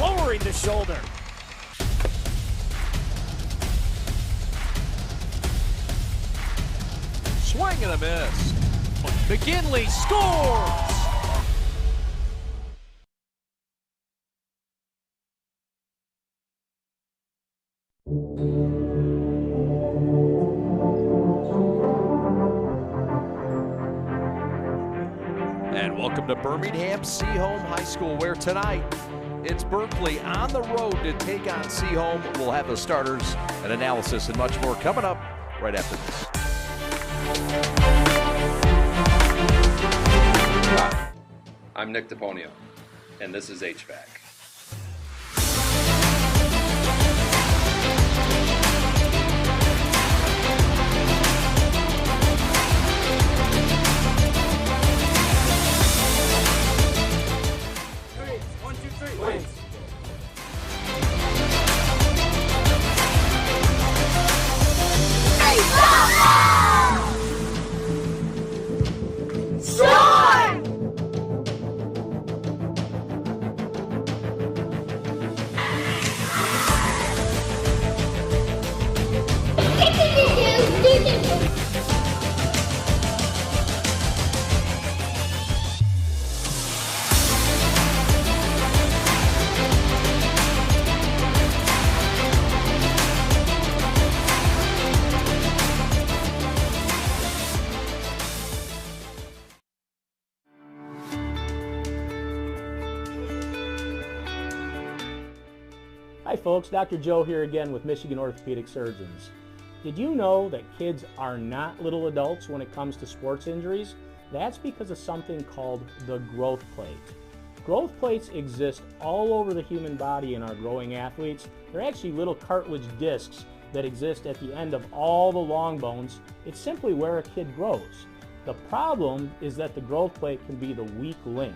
lowering the shoulder. Swing and a miss. McKinley scores! And welcome to Birmingham Seaholm High School, where tonight it's Berkley on the road to take on Seaholm. We'll have the starters and analysis and much more coming up right after this. Hi, I'm Nick DePonio, and this is HVAC. Hi folks, Dr. Joe here again with Michigan Orthopedic Surgeons. Did you know that kids are not little adults when it comes to sports injuries? That's because of something called the growth plate. Growth plates exist all over the human body in our growing athletes. They're actually little cartilage discs that exist at the end of all the long bones. It's simply where a kid grows. The problem is that the growth plate can be the weak link.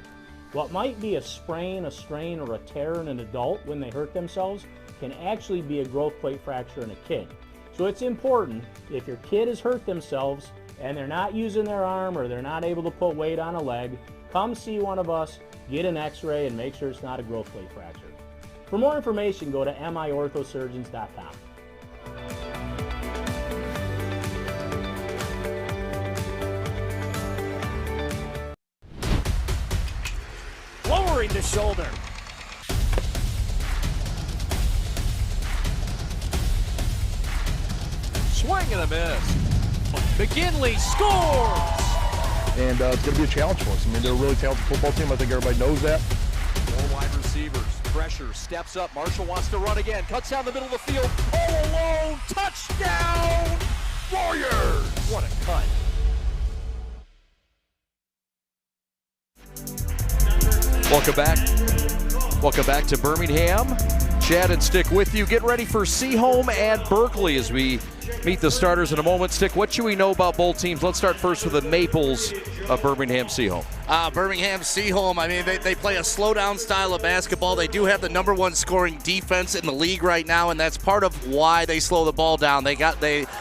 What might be a sprain, a strain, or a tear in an adult when they hurt themselves can actually be a growth plate fracture in a kid. So it's important, if your kid has hurt themselves and they're not using their arm or they're not able to put weight on a leg, come see one of us, get an x-ray, and make sure it's not a growth plate fracture. For more information, go to miorthosurgeons.com. Lowering the shoulder. Swing and a miss. McKinley scores! And it's going to be a challenge for us. I mean, they're a really talented football team. I think everybody knows that. Four wide receivers. Pressure. Steps up. Marshall wants to run again. Cuts down the middle of the field. All alone. Touchdown! Warriors! What a cut. Welcome back. Welcome back to Birmingham. Chad and Stick with you. Get ready for Seaholm and Berkley as we meet the starters in a moment. Stick, what should we know about both teams? Let's start first with the Maples of Birmingham Seaholm. Birmingham Seaholm, I mean, they play a slow-down style of basketball. They do have the #1 scoring defense in the league right now, and that's part of why they slow the ball down. They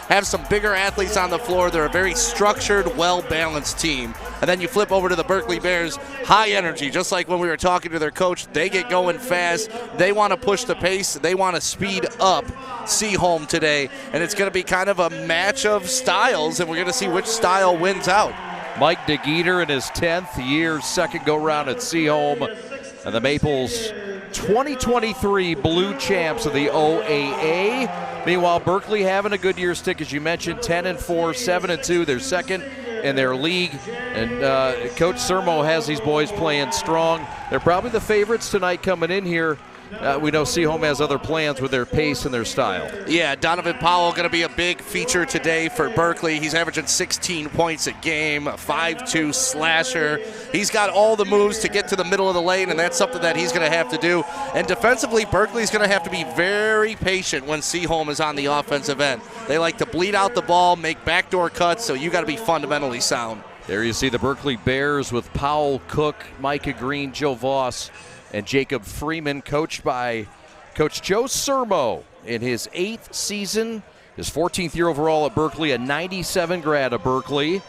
have some bigger athletes on the floor. They're a very structured, well-balanced team. And then you flip over to the Berkley Bears, high energy, just like when we were talking to their coach. They get going fast. They want to push the pace. They want to speed up Seaholm today, and it's going to be kind of a match of styles, and we're going to see which style wins out. Mike DeGeeter in his 10th year, second go-round at Seaholm. And the Maples, 2023 blue champs of the OAA. Meanwhile, Berkley having a good year, Stick, as you mentioned, 10-4, 7-2. They're second in their league. And Coach Sermo has these boys playing strong. They're probably the favorites tonight coming in here. We know Seaholm has other plans with their pace and their style. Yeah, Donovan Powell going to be a big feature today for Berkley. He's averaging 16 points a game, a 5'2" slasher. He's got all the moves to get to the middle of the lane, and that's something that he's going to have to do. And defensively, Berkley's going to have to be very patient when Seaholm is on the offensive end. They like to bleed out the ball, make backdoor cuts, so you got to be fundamentally sound. There you see the Berkley Bears with Powell, Cook, Micah Green, Joe Voss, and Jacob Freeman, coached by Coach Joe Sermo in his 8th season, his 14th year overall at Berkley, a 97 grad of Berkley,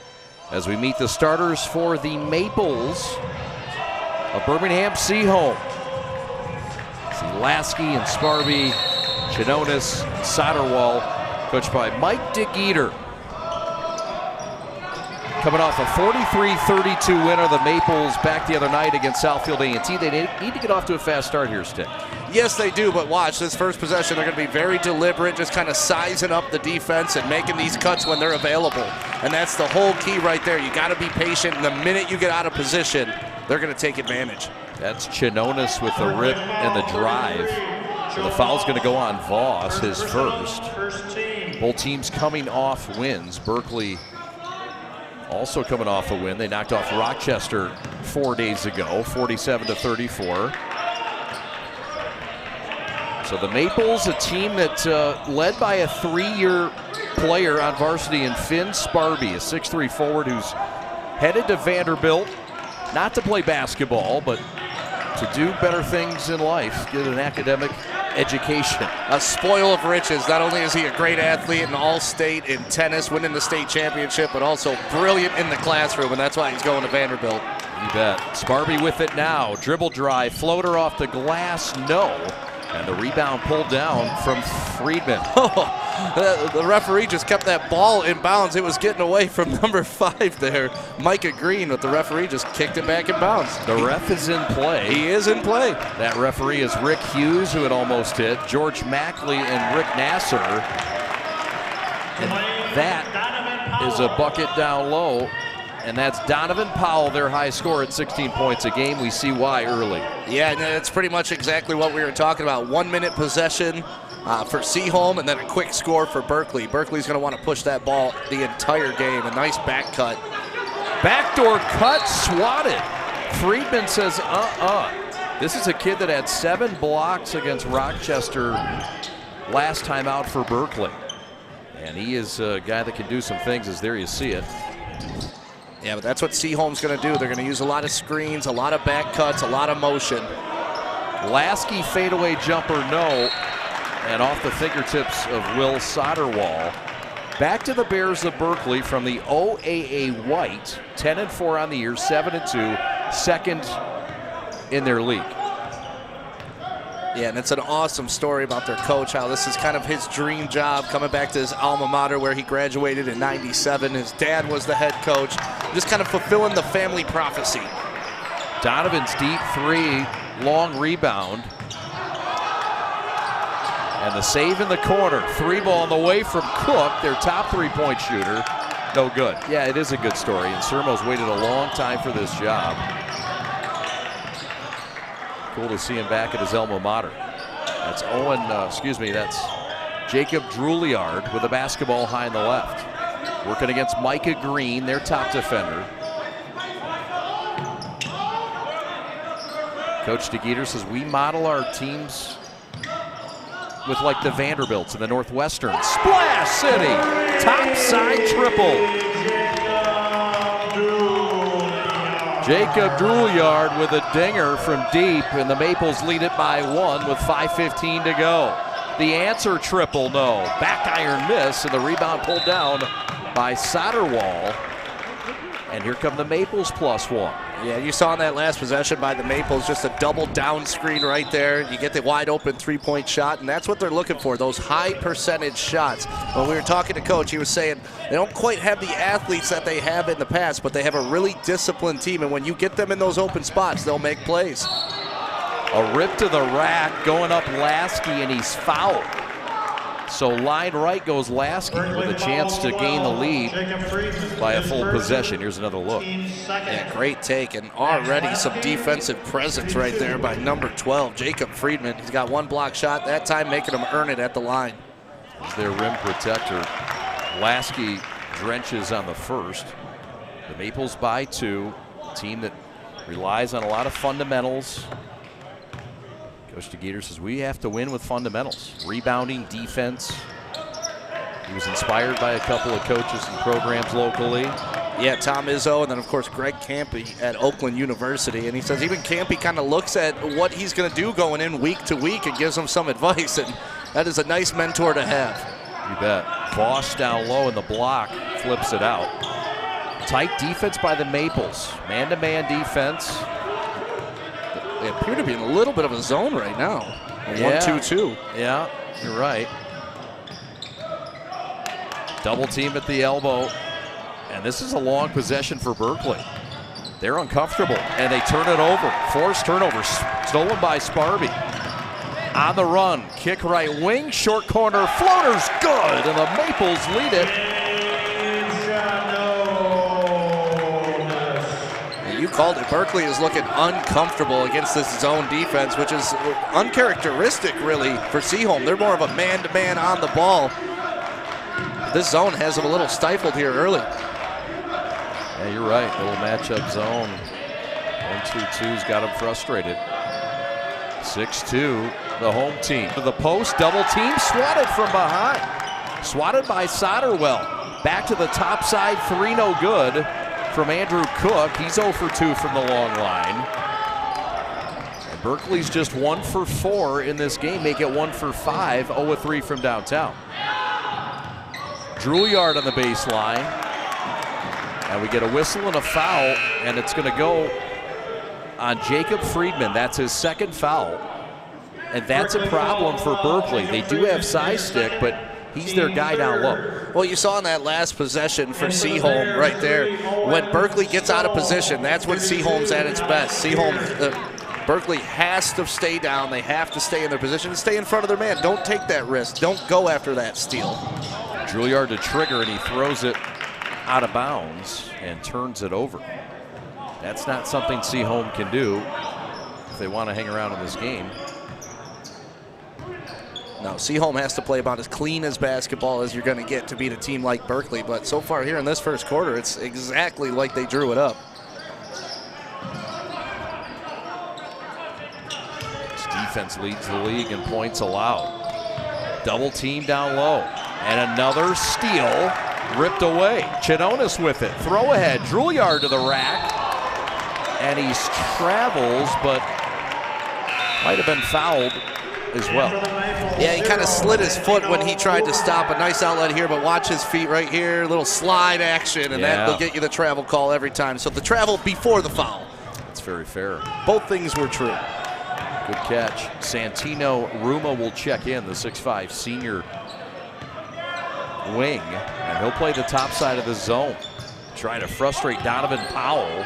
as we meet the starters for the Maples of Birmingham Seaholm. See Lasky and Sparby, Chinonis, Soderwall, coached by Mike DeGeeter. Coming off a 43-32 win of the Maples back the other night against Southfield A&T. They need to get off to a fast start here, Stick. Yes, they do, but watch this first possession. They're going to be very deliberate, just kind of sizing up the defense and making these cuts when they're available. And that's the whole key right there. You got to be patient, and the minute you get out of position, they're going to take advantage. That's Chinonis with the rip and the drive. So the foul's going to go on Voss, his first. Both teams coming off wins. Berkley also coming off a win. They knocked off Rochester 4 days ago, 47-34. So the Maples, a team that led by a 3-year player on varsity in Finn Sparby, a 6'3 forward who's headed to Vanderbilt, not to play basketball, but to do better things in life, get an academic education. A spoil of riches. Not only is he a great athlete and all-state in tennis, winning the state championship, but also brilliant in the classroom, and that's why he's going to Vanderbilt. You bet. Sparby with it now. Dribble drive, floater off the glass, no. And the rebound pulled down from Friedman. Oh, the referee just kept that ball in bounds. It was getting away from number 5 there, Micah Green, but the referee just kicked it back in bounds. The ref is in play. He is in play. That referee is Rick Hughes, who had almost hit, George Mackley and Rick Nasser. And that is a bucket down low. And that's Donovan Powell, their high score at 16 points a game. We see why early. Yeah, and that's pretty much exactly what we were talking about. 1 minute possession for Seaholm, and then a quick score for Berkley. Berkley's going to want to push that ball the entire game. A nice back cut. Backdoor cut, swatted. Friedman says, This is a kid that had 7 blocks against Rochester last time out for Berkley. And he is a guy that can do some things, as there you see it. Yeah, but that's what Seaholm's going to do. They're going to use a lot of screens, a lot of back cuts, a lot of motion. Lasky fadeaway jumper, no. And off the fingertips of Will Soderwall. Back to the Bears of Berkley from the OAA White. 10-4 on the year, 7-2. Second in their league. Yeah, and it's an awesome story about their coach, how this is kind of his dream job, coming back to his alma mater where he graduated in '97. His dad was the head coach, just kind of fulfilling the family prophecy. Donovan's deep 3, long rebound. And the save in the corner. 3 ball on the way from Cook, their top 3-point shooter. No good. Yeah, it is a good story, and Sermo's waited a long time for this job. Cool to see him back at his alma mater. That's that's Jacob Drouillard with a basketball high in the left. Working against Micah Green, their top defender. Coach DeGeeter says we model our teams with like the Vanderbilts and the Northwestern. Splash City, top side triple. Jacob Drouillard with a dinger from deep, and the Maples lead it by 1 with 5:15 to go. The answer triple, no. Back iron miss, and the rebound pulled down by Soderwall. And here come the Maples +1. Yeah, you saw in that last possession by the Maples, just a double down screen right there. You get the wide open 3-point shot, and that's what they're looking for, those high percentage shots. When we were talking to Coach, he was saying they don't quite have the athletes that they have in the past, but they have a really disciplined team, and when you get them in those open spots, they'll make plays. A rip to the rack, going up Lasky, and he's fouled. So line right goes Lasky with a chance to gain the lead by a full possession. Here's another look. Yeah, great take, and already some defensive presence right there by number 12, Jacob Friedman. He's got 1 block shot, that time making him earn it at the line. There's their rim protector. Lasky drenches on the first. The Maples by 2, a team that relies on a lot of fundamentals. Coach DeGeeter says we have to win with fundamentals. Rebounding, defense. He was inspired by a couple of coaches and programs locally. Yeah, Tom Izzo, and then of course Greg Campy at Oakland University. And he says even Campy kind of looks at what he's going to do going in week to week and gives him some advice. And that is a nice mentor to have. You bet. Voss down low in the block, flips it out. Tight defense by the Maples. Man-to-man defense. They appear to be in a little bit of a zone right now. 1-2-2. Yeah, you're right. Double team at the elbow. And this is a long possession for Berkley. They're uncomfortable, and they turn it over. Forced turnover, stolen by Sparby. On the run, kick right wing, short corner, floater's good, and the Maples lead it. You called it. Berkley is looking uncomfortable against this zone defense, which is uncharacteristic, really, for Seaholm. They're more of a man-to-man on the ball. This zone has them a little stifled here early. Yeah, you're right. Little matchup zone. 1-2-2's got them frustrated. 6-2, the home team. To the post, double team, swatted from behind. Swatted by Soderwell. Back to the top side, 3 no good from Andrew Cook. He's 0 for 2 from the long line. And Berkley's just 1 for 4 in this game, make it 1 for 5, 0 for 3 from downtown. Drouillard on the baseline. And we get a whistle and a foul, and it's going to go on Jacob Friedman. That's his second foul. And that's a problem for Berkley. They do have size stick, but he's their guy down low. Well, you saw in that last possession for Seaholm right there, when Berkley gets out of position, that's when Seaholm's at its best. Berkley has to stay down. They have to stay in their position and stay in front of their man. Don't take that risk. Don't go after that steal. Drouillard to trigger, and he throws it out of bounds and turns it over. That's not something Seaholm can do if they want to hang around in this game. No, Seaholm has to play about as clean as basketball as you're going to get to beat a team like Berkley, but so far here in this first quarter, it's exactly like they drew it up. This defense leads the league in points allowed. Double team down low, and another steal ripped away. Chinonis with it, throw ahead, Drouillard to the rack, and he travels, but might have been fouled as well. Yeah, he kind of slid his foot when he tried to stop. A nice outlet here, but watch his feet right here. Little slide action, and that will get you the travel call every time. So the travel before the foul. That's very fair. Both things were true. Good catch. Santino Ruma will check in, the 6'5 senior wing, and he'll play the top side of the zone, trying to frustrate Donovan Powell.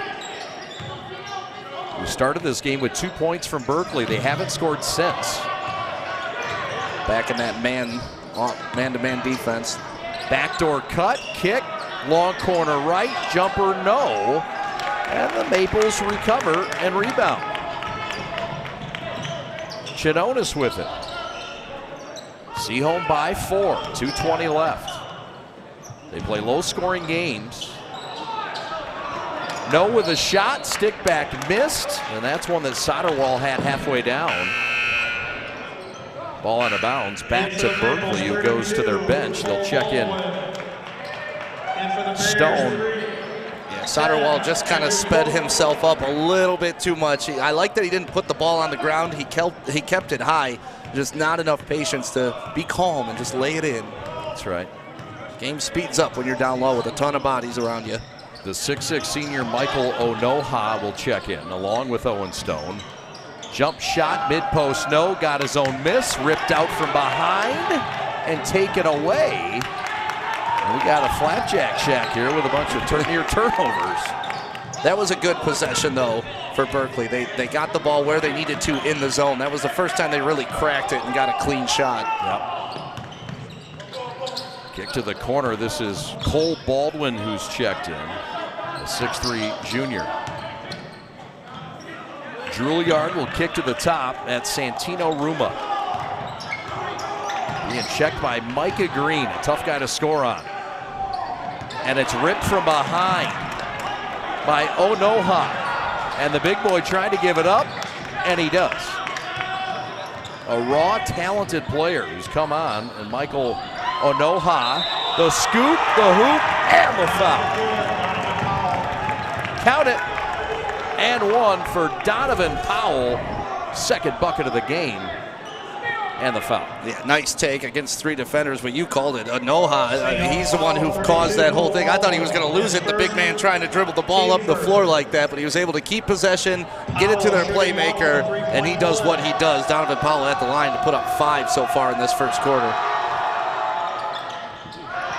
We started this game with 2 points from Berkley. They haven't scored since. Back in that man-to-man defense. Backdoor cut, kick, long corner right, jumper no, and the Maples recover and rebound. Chinonis with it. Seaholm by 4, 2:20 left. They play low-scoring games. No with a shot, stick back missed, and that's one that Soderwall had halfway down. Ball out of bounds, back to Berkley, who goes to their bench. They'll check in Stone. Yeah, Soderwall just kind of sped himself up a little bit too much. I like that he didn't put the ball on the ground. He kept it high. Just not enough patience to be calm and just lay it in. That's right. Game speeds up when you're down low with a ton of bodies around you. The 6'6 senior Michael Onoha will check in, along with Owen Stone. Jump shot, mid-post, no, got his own miss, ripped out from behind, and taken away. And we got a flapjack shack here with a bunch of near turnovers. That was a good possession, though, for Berkley. They got the ball where they needed to in the zone. That was the first time they really cracked it and got a clean shot. Yep. Kick to the corner. This is Cole Baldwin who's checked in, the 6'3 junior. Drouillard will kick to the top at Santino Ruma. Being checked by Micah Green, a tough guy to score on. And it's ripped from behind by Onoha. And the big boy tried to give it up, and he does. A raw, talented player who's come on, and Michael Onoha, the scoop, the hoop, and the foul. Count it. And one for Donovan Powell, second bucket of the game. And the foul. Yeah, nice take against 3 defenders, but you called it. Anoha, he's the one who caused that whole thing. I thought he was going to lose it, the big man trying to dribble the ball up the floor like that, but he was able to keep possession, get it to their playmaker, and he does what he does. Donovan Powell at the line to put up 5 so far in this first quarter.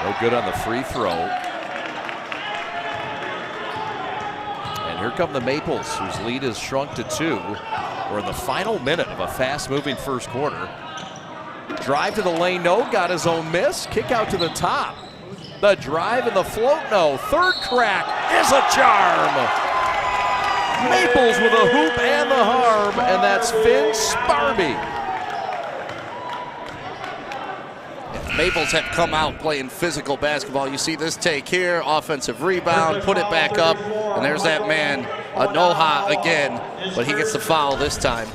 No good on the free throw. And here come the Maples, whose lead has shrunk to 2. We're in the final minute of a fast-moving first quarter. Drive to the lane, no. Got his own miss. Kick out to the top. The drive and the float, no. Third crack is a charm. Maples with a hoop and the harm, and that's Finn Sparby. Maples have come out playing physical basketball. You see this take here, offensive rebound, put it back up, and there's that man, Anoha again, but he gets the foul this time.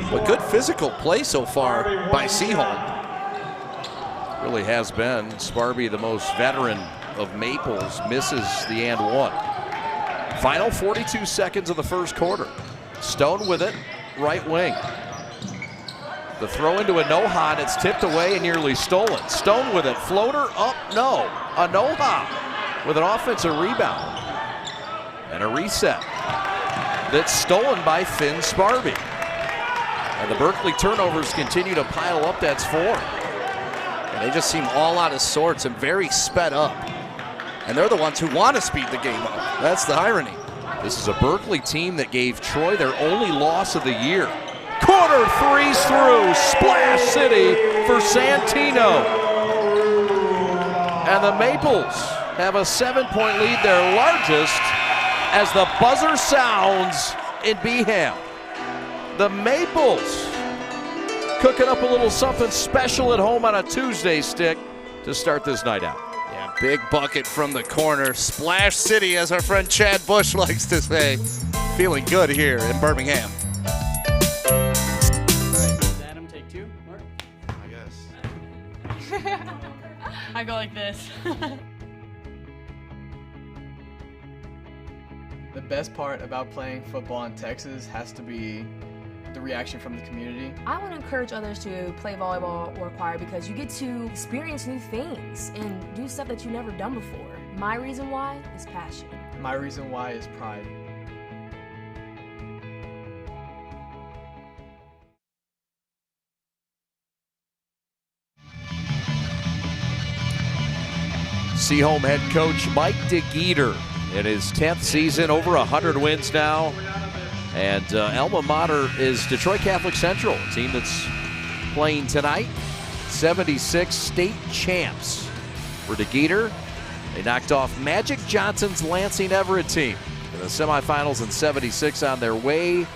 But good physical play so far by Seaholm. Really has been. Sparby, the most veteran of Maples, misses the and one. Final 42 seconds of the first quarter. Stone with it, right wing. The throw into Anoha, and it's tipped away and nearly stolen. Stone with it, floater up, no. Anoha with an offensive rebound. And a reset that's stolen by Finn Sparby. And the Berkley turnovers continue to pile up, that's 4. And they just seem all out of sorts and very sped up. And they're the ones who want to speed the game up. That's the irony. This is a Berkley team that gave Troy their only loss of the year. Corner threes through, Splash City for Santino. And the Maples have a 7-point lead, their largest, as the buzzer sounds in Birmingham. The Maples cooking up a little something special at home on a Tuesday stick to start this night out. Yeah, big bucket from the corner. Splash City, as our friend Chad Bush likes to say. Feeling good here in Birmingham. I go like this. The best part about playing football in Texas has to be the reaction from the community. I want to encourage others to play volleyball or choir because you get to experience new things and do stuff that you've never done before. My reason why is passion. My reason why is pride. Seaholm head coach Mike DeGeeter in his 10th season, over 100 wins now. And alma mater is Detroit Catholic Central, a team that's playing tonight. 76 state champs for DeGeeter. They knocked off Magic Johnson's Lansing Everett team in the semifinals in 76, on their way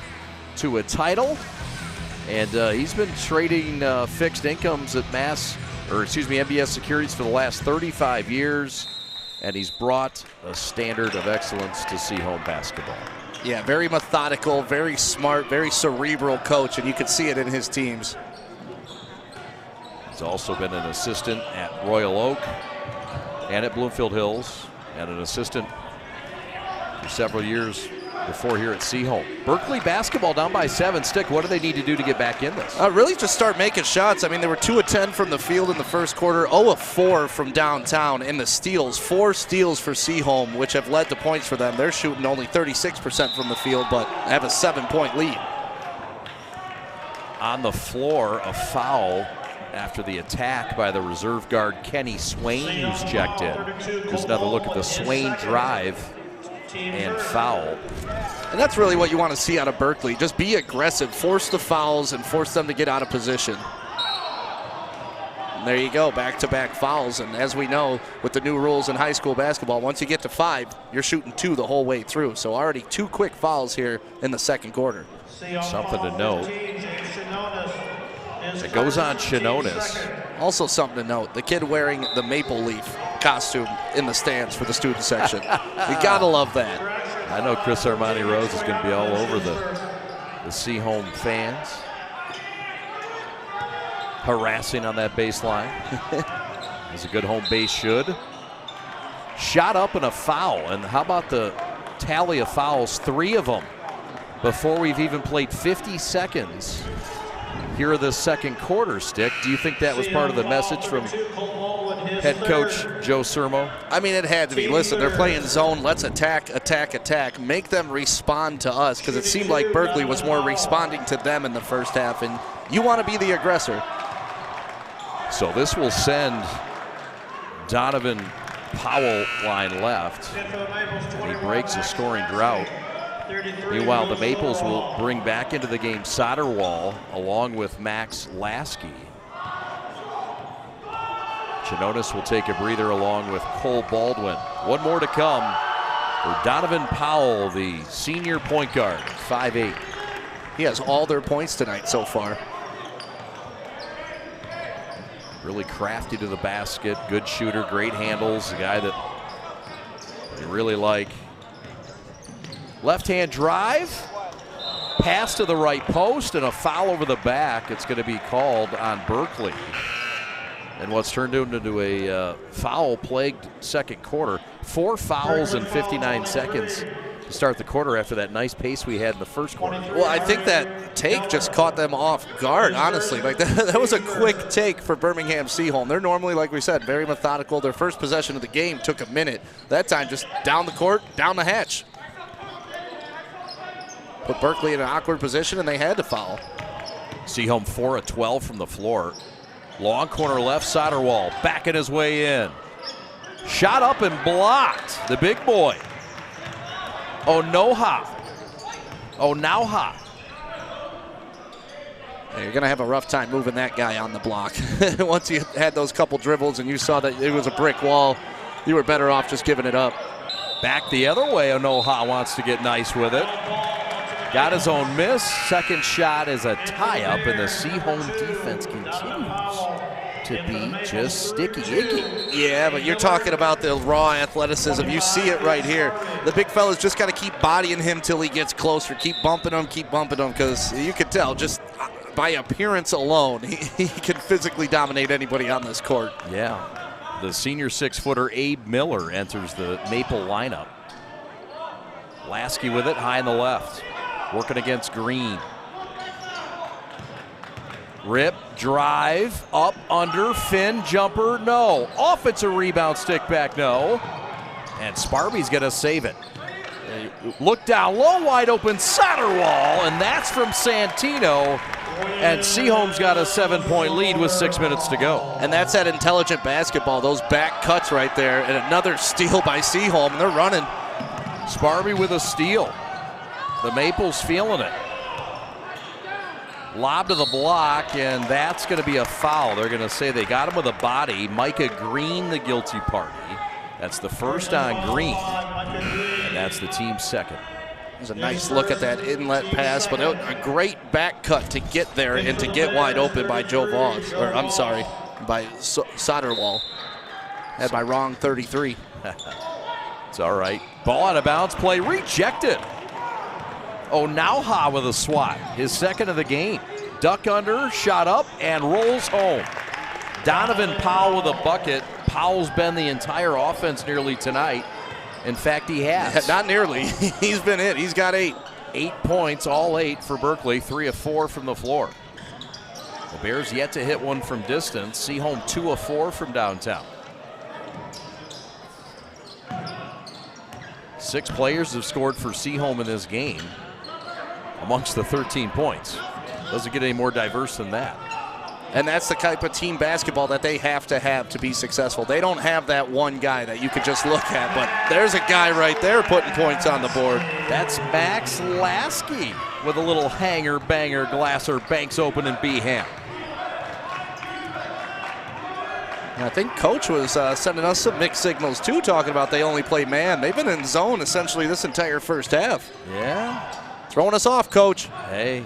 to a title. And he's been trading fixed incomes at MBS Securities for the last 35 years, and he's brought a standard of excellence to Seaholm basketball. Yeah, very methodical, very smart, very cerebral coach, and you can see it in his teams. He's also been an assistant at Royal Oak and at Bloomfield Hills, and an assistant for several years before here at Seaholm. Berkley basketball down by 7. Stick, what do they need to do to get back in this? Really just start making shots. I mean, they were 2 of 10 from the field in the first quarter, 0 of 4 from downtown in the steals. 4 steals for Seaholm, which have led to points for them. They're shooting only 36% from the field, but have a 7-point lead. On the floor, a foul after the attack by the reserve guard Kenny Swain, who's checked in. Just another look at the Swain drive and foul. And that's really what you want to see out of Berkley. Just be aggressive, force the fouls, and force them to get out of position. And there you go, back-to-back fouls. And as we know, with the new rules in high school basketball, once you get to 5, you're shooting 2 the whole way through. So already 2 quick fouls here in the second quarter. Something to note. It goes on Shinonis. Also something to note, the kid wearing the maple leaf costume in the stands for the student section. You gotta love that. I know Chris Armani Rose is going to be all over the Seaholm fans. Harassing on that baseline. As a good home base should. Shot up and a foul. And how about the tally of fouls? 3 of them before we've even played 50 seconds here of the second quarter, Stick. Do you think that was part of the message from head coach Joe Sermo? I mean, it had to be. Listen, they're playing zone. Let's attack, attack, attack. Make them respond to us, because it seemed like Berkley was more responding to them in the first half, and you want to be the aggressor. So this will send Donovan Powell line left, and he breaks a scoring drought. Meanwhile, the Maples will bring back into the game Soderwall along with Max Lasky. Chinonis will take a breather along with Cole Baldwin. One more to come for Donovan Powell, the senior point guard, 5'8". He has all their points tonight so far. Really crafty to the basket, good shooter, great handles, a guy that you really like. Left-hand drive, pass to the right post, and a foul over the back. It's going to be called on Berkley. And what's turned into a foul-plagued second quarter. 4 fouls in 59 seconds to start the quarter after that nice pace we had in the first quarter. Well, I think that take just caught them off guard, honestly. Like that was a quick take for Birmingham Seaholm. They're normally, like we said, very methodical. Their first possession of the game took a minute. That time just down the court, down the hatch. Put Berkley in an awkward position, and they had to foul. Seaholm 4 of 12 from the floor. Long corner left, Soderwall backing his way in. Shot up and blocked, the big boy. Onoha. Yeah, you're going to have a rough time moving that guy on the block. Once you had those couple dribbles and you saw that it was a brick wall, you were better off just giving it up. Back the other way, Onoha wants to get nice with it. Got his own miss. Second shot is a tie-up, and the Seaholm defense continues to be just sticky-icky. Yeah, but you're talking about the raw athleticism. You see it right here. The big fella's just got to keep bodying him till he gets closer. Keep bumping him, because you could tell just by appearance alone, he can physically dominate anybody on this court. Yeah. The senior 6-footer Abe Miller enters the Maple lineup. Lasky with it, high in the left. Working against Green. Rip, drive, up, under, Finn, jumper, no. Offensive rebound, stick back, no. And Sparby's going to save it. Look down low, wide open, Soderwall, and that's from Santino. And Seaholm's got a 7-point lead with 6 minutes to go. And that's that intelligent basketball, those back cuts right there, and another steal by Seaholm, and they're running. Sparby with a steal. The Maples feeling it. Lob to the block, and that's going to be a foul. They're going to say they got him with a body. Micah Green, the guilty party. That's the first on Green, and that's the team's second. There's a nice look at that inlet pass, but a great back cut to get there and to get wide open by Joe Vaughn, or I'm sorry, by Soderwall. Had my wrong 33. It's all right. Ball out of bounds, play rejected. Onoha with a swat, his second of the game. Duck under, shot up, and rolls home. Donovan Powell with a bucket. Powell's been the entire offense nearly tonight. In fact, he has. Not nearly. He's been it. He's got 8. 8 points, all 8 for Berkley, 3 of 4 from the floor. The Bears yet to hit one from distance. Seaholm 2 of 4 from downtown. 6 players have scored for Seaholm in this game amongst the 13 points. Doesn't get any more diverse than that. And that's the type of team basketball that they have to be successful. They don't have that one guy that you could just look at, but there's a guy right there putting points on the board. That's Max Lasky with a little hanger, banger, glasser, banks open, and B-ham. I think Coach was sending us some mixed signals too, talking about they only play man. They've been in zone essentially this entire first half. Yeah. Throwing us off, Coach. Hey,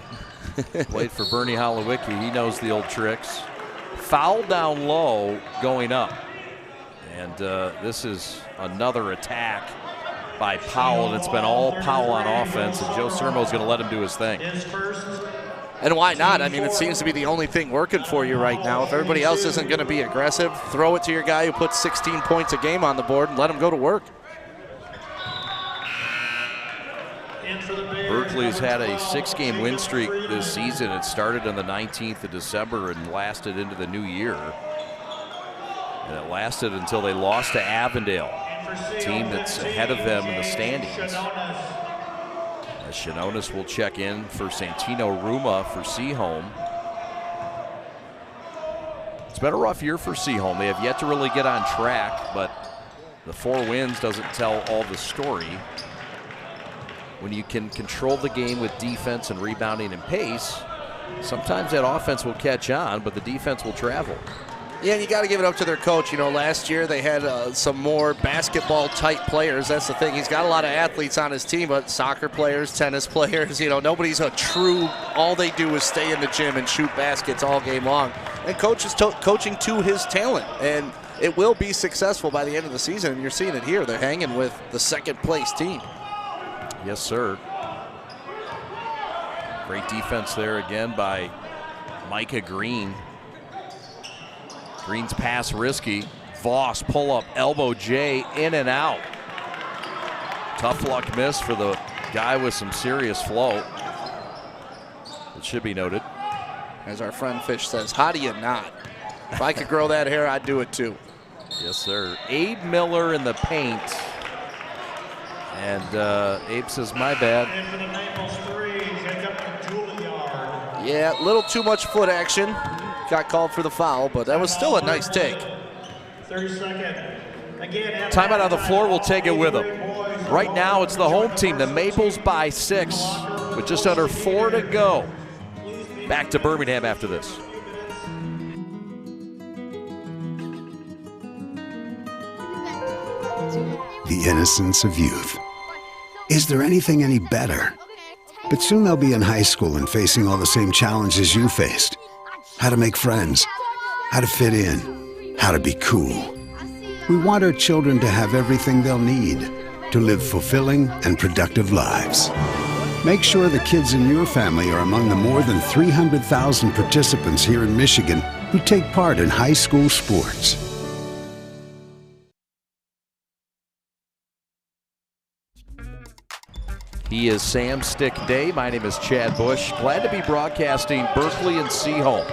played for Bernie Holowicki. He knows the old tricks. Foul down low, going up. And this is another attack by Powell, and it's been all Powell on offense, and Joe Sermo's going to let him do his thing. And why not? I mean, it seems to be the only thing working for you right now. If everybody else isn't going to be aggressive, throw it to your guy who puts 16 points a game on the board and let him go to work. Berkley Berkley has had a 6-game win streak this season. It started on the 19th of December and lasted into the new year. And it lasted until they lost to Avondale, a team that's ahead of them in the standings. Shinonis will check in for Santino Ruma for Seaholm. It's been a rough year for Seaholm. They have yet to really get on track, but the 4 wins doesn't tell all the story. When you can control the game with defense and rebounding and pace, sometimes that offense will catch on, but the defense will travel. Yeah, and you got to give it up to their coach. You know, last year they had some more basketball-type players. That's the thing. He's got a lot of athletes on his team, but soccer players, tennis players, you know, nobody's a true, all they do is stay in the gym and shoot baskets all game long. And coach is coaching to his talent, and it will be successful by the end of the season, and you're seeing it here. They're hanging with the second-place team. Yes, sir. Great defense there again by Micah Green. Green's pass risky. Voss pull up, elbow J, in and out. Tough luck miss for the guy with some serious flow. It should be noted. As our friend Fish says, how do you not? If I could grow that hair, I'd do it too. Yes, sir. Abe Miller in the paint. And Abe says, my bad. Yeah, a little too much foot action. Got called for the foul, but that was still a nice take. 30-second. Timeout on the floor, we'll take it with them. Right now, it's the home team, the Maples by 6, with just under 4 to go. Back to Birmingham after this. The innocence of youth. Is there anything any better? But soon they'll be in high school and facing all the same challenges you faced. How to make friends, how to fit in, how to be cool. We want our children to have everything they'll need to live fulfilling and productive lives. Make sure the kids in your family are among the more than 300,000 participants here in Michigan who take part in high school sports. He is Sam Stick Day. My name is Chad Bush. Glad to be broadcasting Berkley and Seaholm.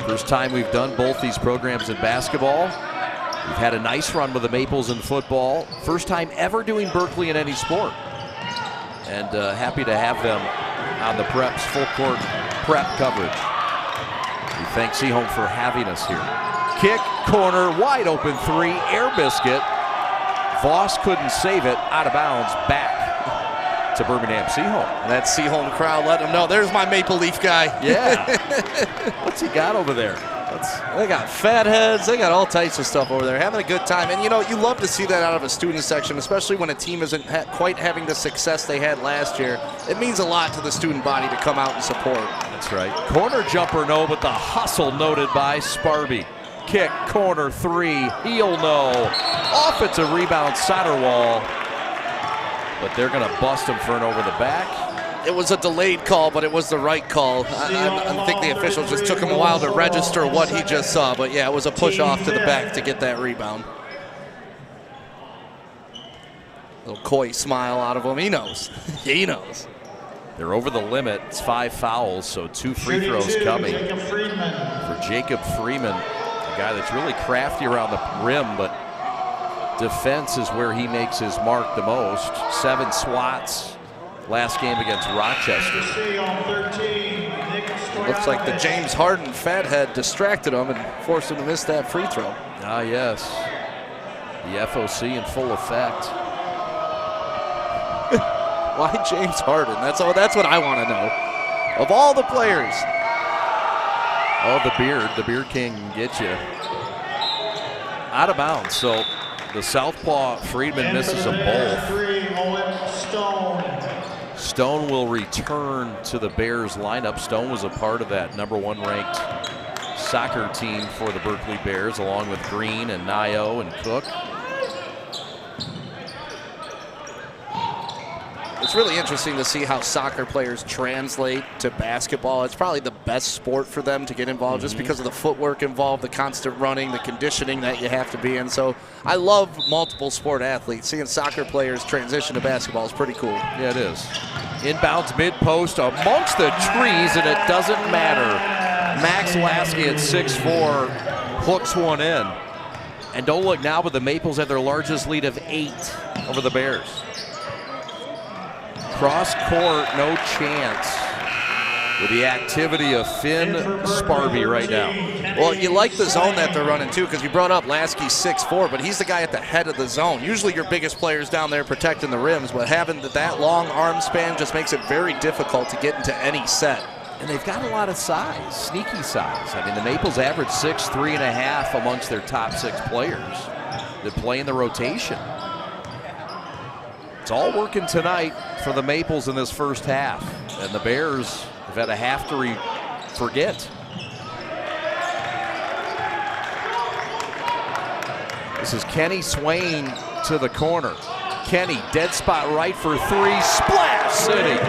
First time we've done both these programs in basketball. We've had a nice run with the Maples in football. First time ever doing Berkley in any sport. And happy to have them on the Prep's full court prep coverage. We thank Seaholm for having us here. Kick, corner, wide open 3, air biscuit. Voss couldn't save it, out of bounds, back to Birmingham Seaholm. That Seaholm crowd let him know, there's my Maple Leaf guy. Yeah. What's he got over there? They got fat heads. They got all types of stuff over there, having a good time. And, you know, you love to see that out of a student section, especially when a team isn't quite having the success they had last year. It means a lot to the student body to come out and support. That's right. Corner jumper, no, but the hustle noted by Sparby. Kick, corner 3, heel no. Offensive rebound, Satterwall. But they're going to bust him for an over the back. It was a delayed call, but it was the right call. I think the officials just took him a while to register what he just saw. But, yeah, it was a push off to the back to get that rebound. Little coy smile out of him. He knows. He knows. They're over the limit. It's 5 fouls, so 2 free throws coming for Jacob Freeman, a guy that's really crafty around the rim, but defense is where he makes his mark the most. 7 swats last game against Rochester. Looks like the James Harden fathead distracted him and forced him to miss that free throw. Ah, yes. The FOC in full effect. Why James Harden? That's what I want to know. Of all the players. Oh, the beard king can get you. Out of bounds, so the southpaw Friedman misses them both. Stone will return to the Bears lineup. Stone was a part of that #1 ranked soccer team for the Berkley Bears, along with Green and Nio and Cook. It's really interesting to see how soccer players translate to basketball. It's probably the best sport for them to get involved just because of the footwork involved, the constant running, the conditioning that you have to be in. So I love multiple sport athletes. Seeing soccer players transition to basketball is pretty cool. Yeah, it is. Inbounds mid-post amongst the trees, and it doesn't matter. Max Lasky at 6'4", hooks one in. And don't look now, but the Maples have their largest lead of 8 over the Bears. Cross court, no chance with the activity of Finn Sparby right now. Well, you like the zone that they're running too, because you brought up Lasky 6'4", but he's the guy at the head of the zone. Usually your biggest player's down there protecting the rims, but having that long arm span just makes it very difficult to get into any set. And they've got a lot of size, sneaky size. I mean, the Maples average 6'3.5" amongst their top 6 players that play in the rotation. It's all working tonight for the Maples in this first half, and the Bears have had a half to forget. This is Kenny Swain to the corner. Kenny, dead spot right for 3, Splash City.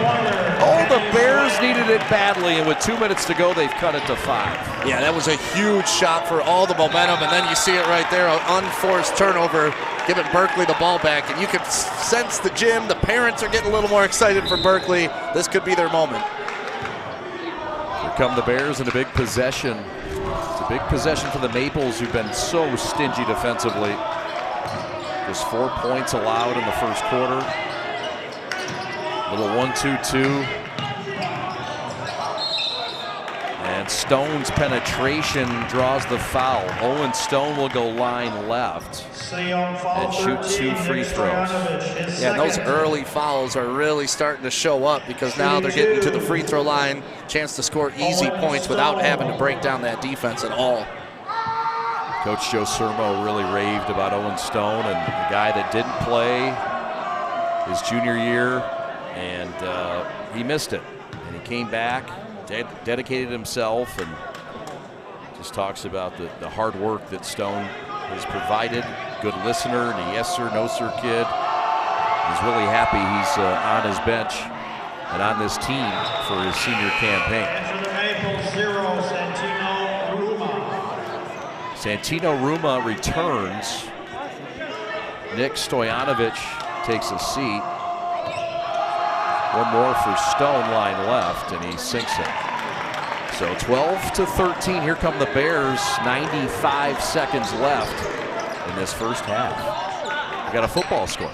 Oh, the Bears needed it badly, and with 2 minutes to go, they've cut it to 5. Yeah, that was a huge shot for all the momentum, and then you see it right there, an unforced turnover, giving Berkley the ball back, and you can sense the gym, the parents are getting a little more excited for Berkley. This could be their moment. Here come the Bears in a big possession. It's a big possession for the Maples, who've been so stingy defensively. Just 4 points allowed in the first quarter. Little 1-2-2. And Stone's penetration draws the foul. Owen Stone will go line left and shoot 2 free throws. Yeah, those early fouls are really starting to show up, because now they're getting to the free throw line, chance to score easy points without having to break down that defense at all. Coach Joe Sermo really raved about Owen Stone, and a guy that didn't play his junior year, and he missed it. And he came back, dedicated himself, and just talks about the hard work that Stone has provided. Good listener, and a yes sir, no sir kid. He's really happy he's on his bench and on this team for his senior campaign. Santino Ruma returns. Nick Stoyanovich takes a seat. One more for Stone, line left, and he sinks it. So 12-13, here come the Bears. 95 seconds left in this first half. We got a football score.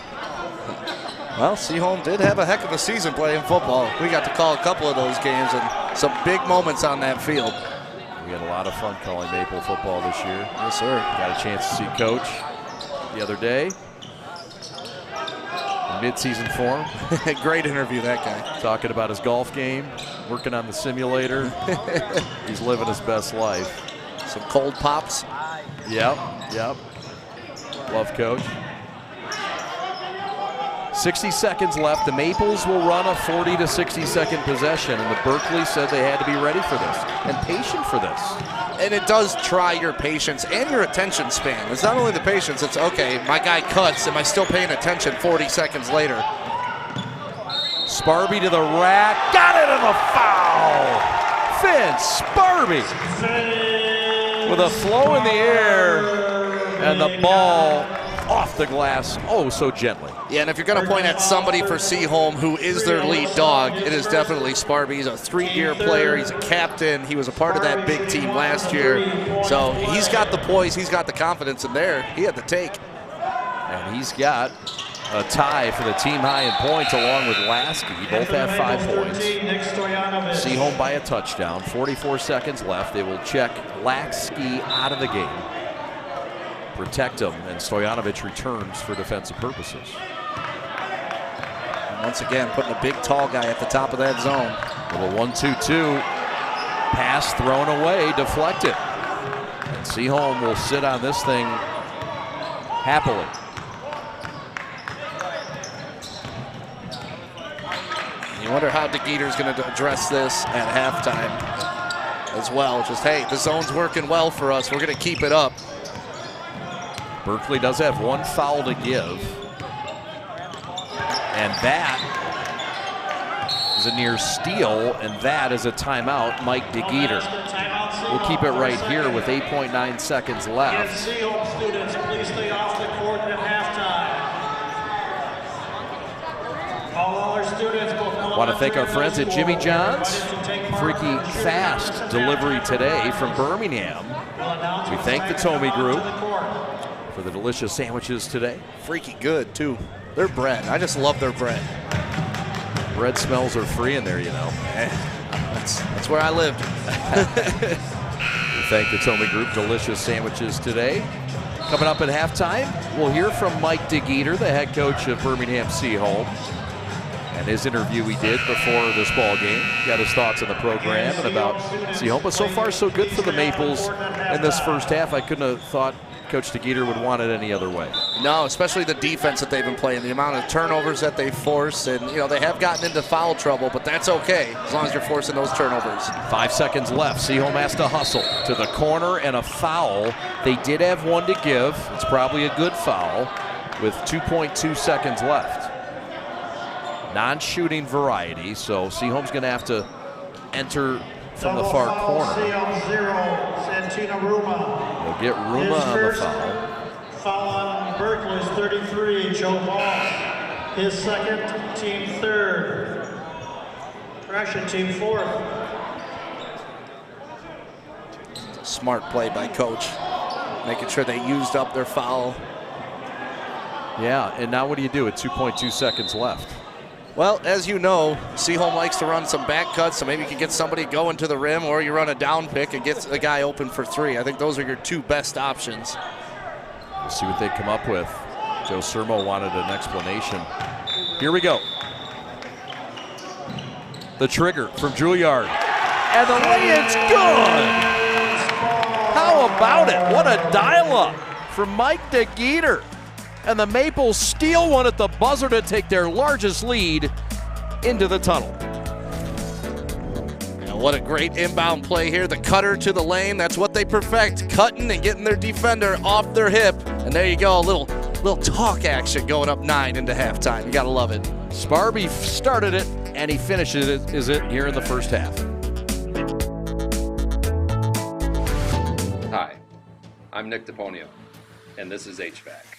Well, Seaholm did have a heck of a season playing football. We got to call a couple of those games and some big moments on that field. We had a lot of fun calling Maple football this year. Yes, sir. Got a chance to see Coach the other day in mid-season form. Great interview, that guy. Talking about his golf game, working on the simulator. He's living his best life. Some cold pops. Yep. Love Coach. 60 seconds left. The Maples will run a 40 to 60 second possession, and the Berkley said they had to be ready for this and patient for this. And it does try your patience and your attention span. It's not only the patience, it's okay, my guy cuts, am I still paying attention 40 seconds later? Sparby to the rack, got it in the foul! Finn Sparby with a flow in the air and the ball off the glass oh so gently. Yeah, and if you're going to point at somebody for Seaholm who is their lead dog, it is definitely Sparby. He's a 3-year player. He's a captain. He was a part of that big team last year. So he's got the poise. He's got the confidence in there. He had the take. And he's got a tie for the team high in points along with Lasky. Both have 5 points. Seaholm by a touchdown. 44 seconds left. They will check Lasky out of the game. Protect him, and Stoyanovich returns for defensive purposes. And once again, putting a big, tall guy at the top of that zone. Little 1-2-2. Pass thrown away, deflected. And Seaholm will sit on this thing happily. You wonder how DeGeeter's going to address this at halftime as well. Just, hey, the zone's working well for us. We're going to keep it up. Berkley does have 1 foul to give. And that is a near steal, and that is a timeout. Mike DeGeeter will keep it right here with 8.9 seconds left. Seaholm students, please stay off the court at halftime. All our students, Want to thank our friends at Jimmy John's. Freaky fast delivery today from Birmingham. We thank the Tomey Group for the delicious sandwiches today. Freaky good, too. Their bread, I just love their bread. Bread smells are free in there, you know. That's where I lived. We thank the Tomey Group, delicious sandwiches today. Coming up at halftime, we'll hear from Mike DeGeeter, the head coach of Birmingham Seaholm. And his interview we did before this ball game. Got his thoughts on the program and about Seaholm. But so far, so good for the Maples in this first half. I couldn't have thought Coach DeGeeter would want it any other way. No, especially the defense that they've been playing, the amount of turnovers that they force. And, you know, they have gotten into foul trouble, but that's okay as long as you're forcing those turnovers. 5 seconds left. Seaholm has to hustle to the corner and a foul. They did have one to give. It's probably a good foul with 2.2 seconds left. Non-shooting variety, so Seaholm's going to have to enter from the far corner. We'll get Ruma on the foul. Foul on Berkley is 33, Joe Ball. His second, team third. Correction, team fourth. Smart play by Coach, making sure they used up their foul. Yeah, and now what do you do with 2.2 seconds left? Well, as you know, Seaholm likes to run some back cuts, so maybe you can get somebody going to the rim, or you run a down pick and get a guy open for three. I think those are your two best options. We'll see what they come up with. Joe Sermo wanted an explanation. Here we go. The trigger from Juilliard. And the lay-in's good! How about it? What a dial-up from Mike DeGeeter. And the Maples steal one at the buzzer to take their largest lead into the tunnel. And what a great inbound play here. The cutter to the lane, that's what they perfect. Cutting and getting their defender off their hip. And there you go, a little talk action going up 9 into halftime. You gotta love it. Sparby started it, and he finishes it here in the first half. Hi, I'm Nick DePonio, and this is HVAC.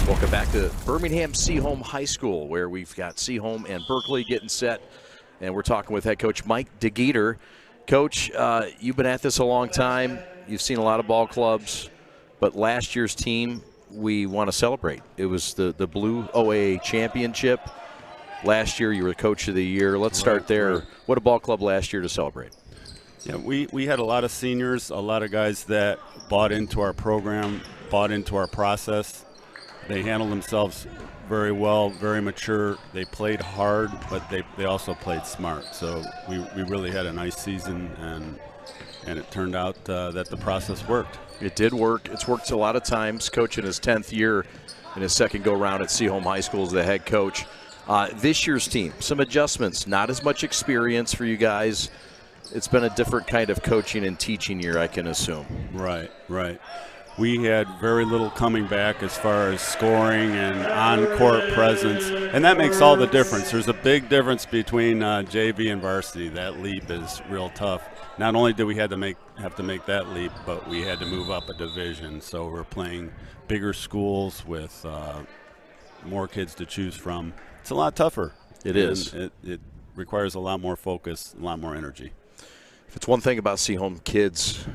Welcome back to Birmingham Seaholm High School, where we've got Seaholm and Berkley getting set, and we're talking with head coach Mike DeGeeter. Coach, you've been at this a long time. You've seen a lot of ball clubs, but last year's team we want to celebrate. It was the Blue OAA Championship. Last year you were Coach of the Year. Let's start there. What a ball club last year to celebrate. Yeah, we had a lot of seniors, a lot of guys that bought into our program, bought into our process. They handled themselves very well, very mature. They played hard, but they also played smart. So we really had a nice season, and it turned out that the process worked. It did work. It's worked a lot of times. Coach in his 10th year, in his second go-round at Seaholm High School as the head coach. This year's team, some adjustments, not as much experience for you guys. It's been a different kind of coaching and teaching year, I can assume. Right. We had very little coming back as far as scoring and on-court presence, and that makes all the difference. There's a big difference between JV and varsity. That leap is real tough. Not only did we have to make that leap, but we had to move up a division. So we're playing bigger schools with more kids to choose from. It's a lot tougher. It is. It requires a lot more focus, a lot more energy. If it's one thing about Seaholm kids,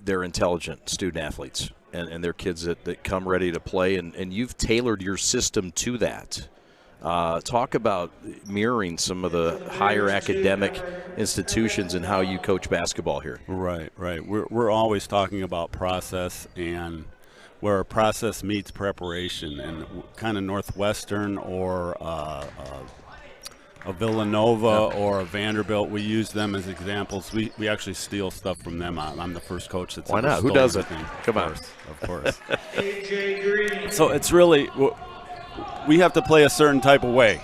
they're intelligent student athletes, and they're kids that come ready to play, and you've tailored your system to that. Talk about mirroring some of the higher academic institutions and how you coach basketball here. Right. We're always talking about process, and where process meets preparation, and kind of Northwestern or a Villanova or a Vanderbilt, we use them as examples. We actually steal stuff from them. I'm the first coach that's Why not? Who doesn't? Come on. Of course. So it's really, we have to play a certain type of way.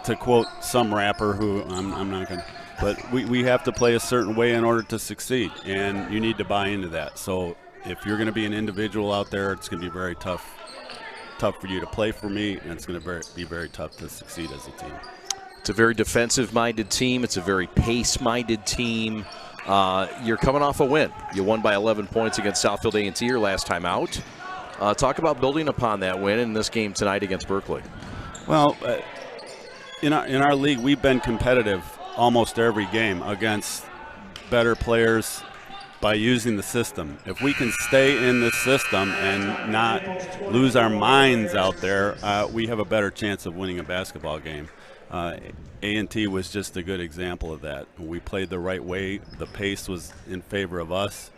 To quote some rapper who I'm not going to, but we have to play a certain way in order to succeed, and you need to buy into that. So if you're going to be an individual out there, it's going to be very tough for you to play for me, and it's going to be very tough to succeed as a team. It's a very defensive-minded team. It's a very pace-minded team. You're coming off a win. You won by 11 points against Southfield A&T your last time out. Talk about building upon that win in this game tonight against Berkley. Well, in our league, we've been competitive almost every game against better players by using the system. If we can stay in this system and not lose our minds out there, we have a better chance of winning a basketball game. A&T was just a good example of that. We played the right way. The pace was in favor of us.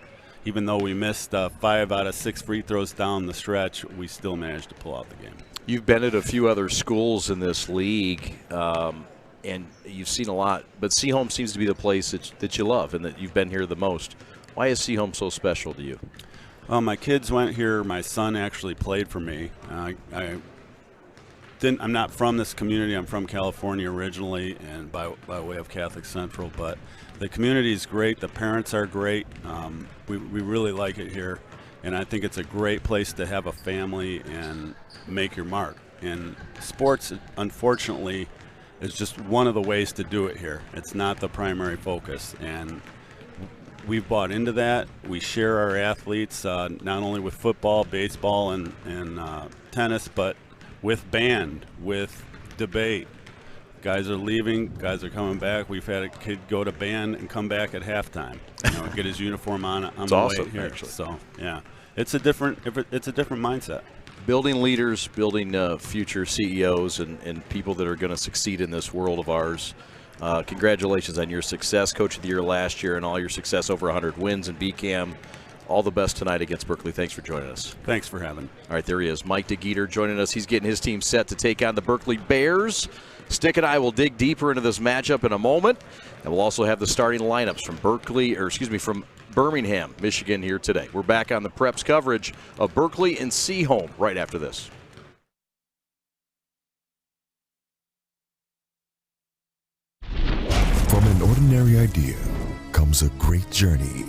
Even though we missed 5 out of 6 free throws down the stretch, we still managed to pull out the game. You've been at a few other schools in this league, and you've seen a lot, but Seaholm seems to be the place that you love and that you've been here the most. Why is Seaholm so special to you? Well, my kids went here. My son actually played for me. I'm not from this community. I'm from California originally, and by way of Catholic Central. But the community is great. The parents are great. We really like it here, and I think it's a great place to have a family and make your mark. And sports, unfortunately, is just one of the ways to do it here. It's not the primary focus, and we've bought into that. We share our athletes not only with football, baseball, and tennis, but with band, with debate. Guys are leaving, guys are coming back. We've had a kid go to band and come back at halftime. Get his uniform on the awesome, way here. Actually. So yeah, it's a different mindset. Building leaders, building future CEOs and people that are going to succeed in this world of ours. Congratulations on your success, Coach of the Year last year, and all your success, over 100 wins in BCAM. All the best tonight against Berkley. Thanks for joining us. Thanks for having me. All right, there he is, Mike DeGeeter joining us. He's getting his team set to take on the Berkley Bears. Stick and I will dig deeper into this matchup in a moment, and we'll also have the starting lineups from Birmingham, Michigan here today. We're back on the Preps coverage of Berkley and Seaholm right after this. From an ordinary idea comes a great journey.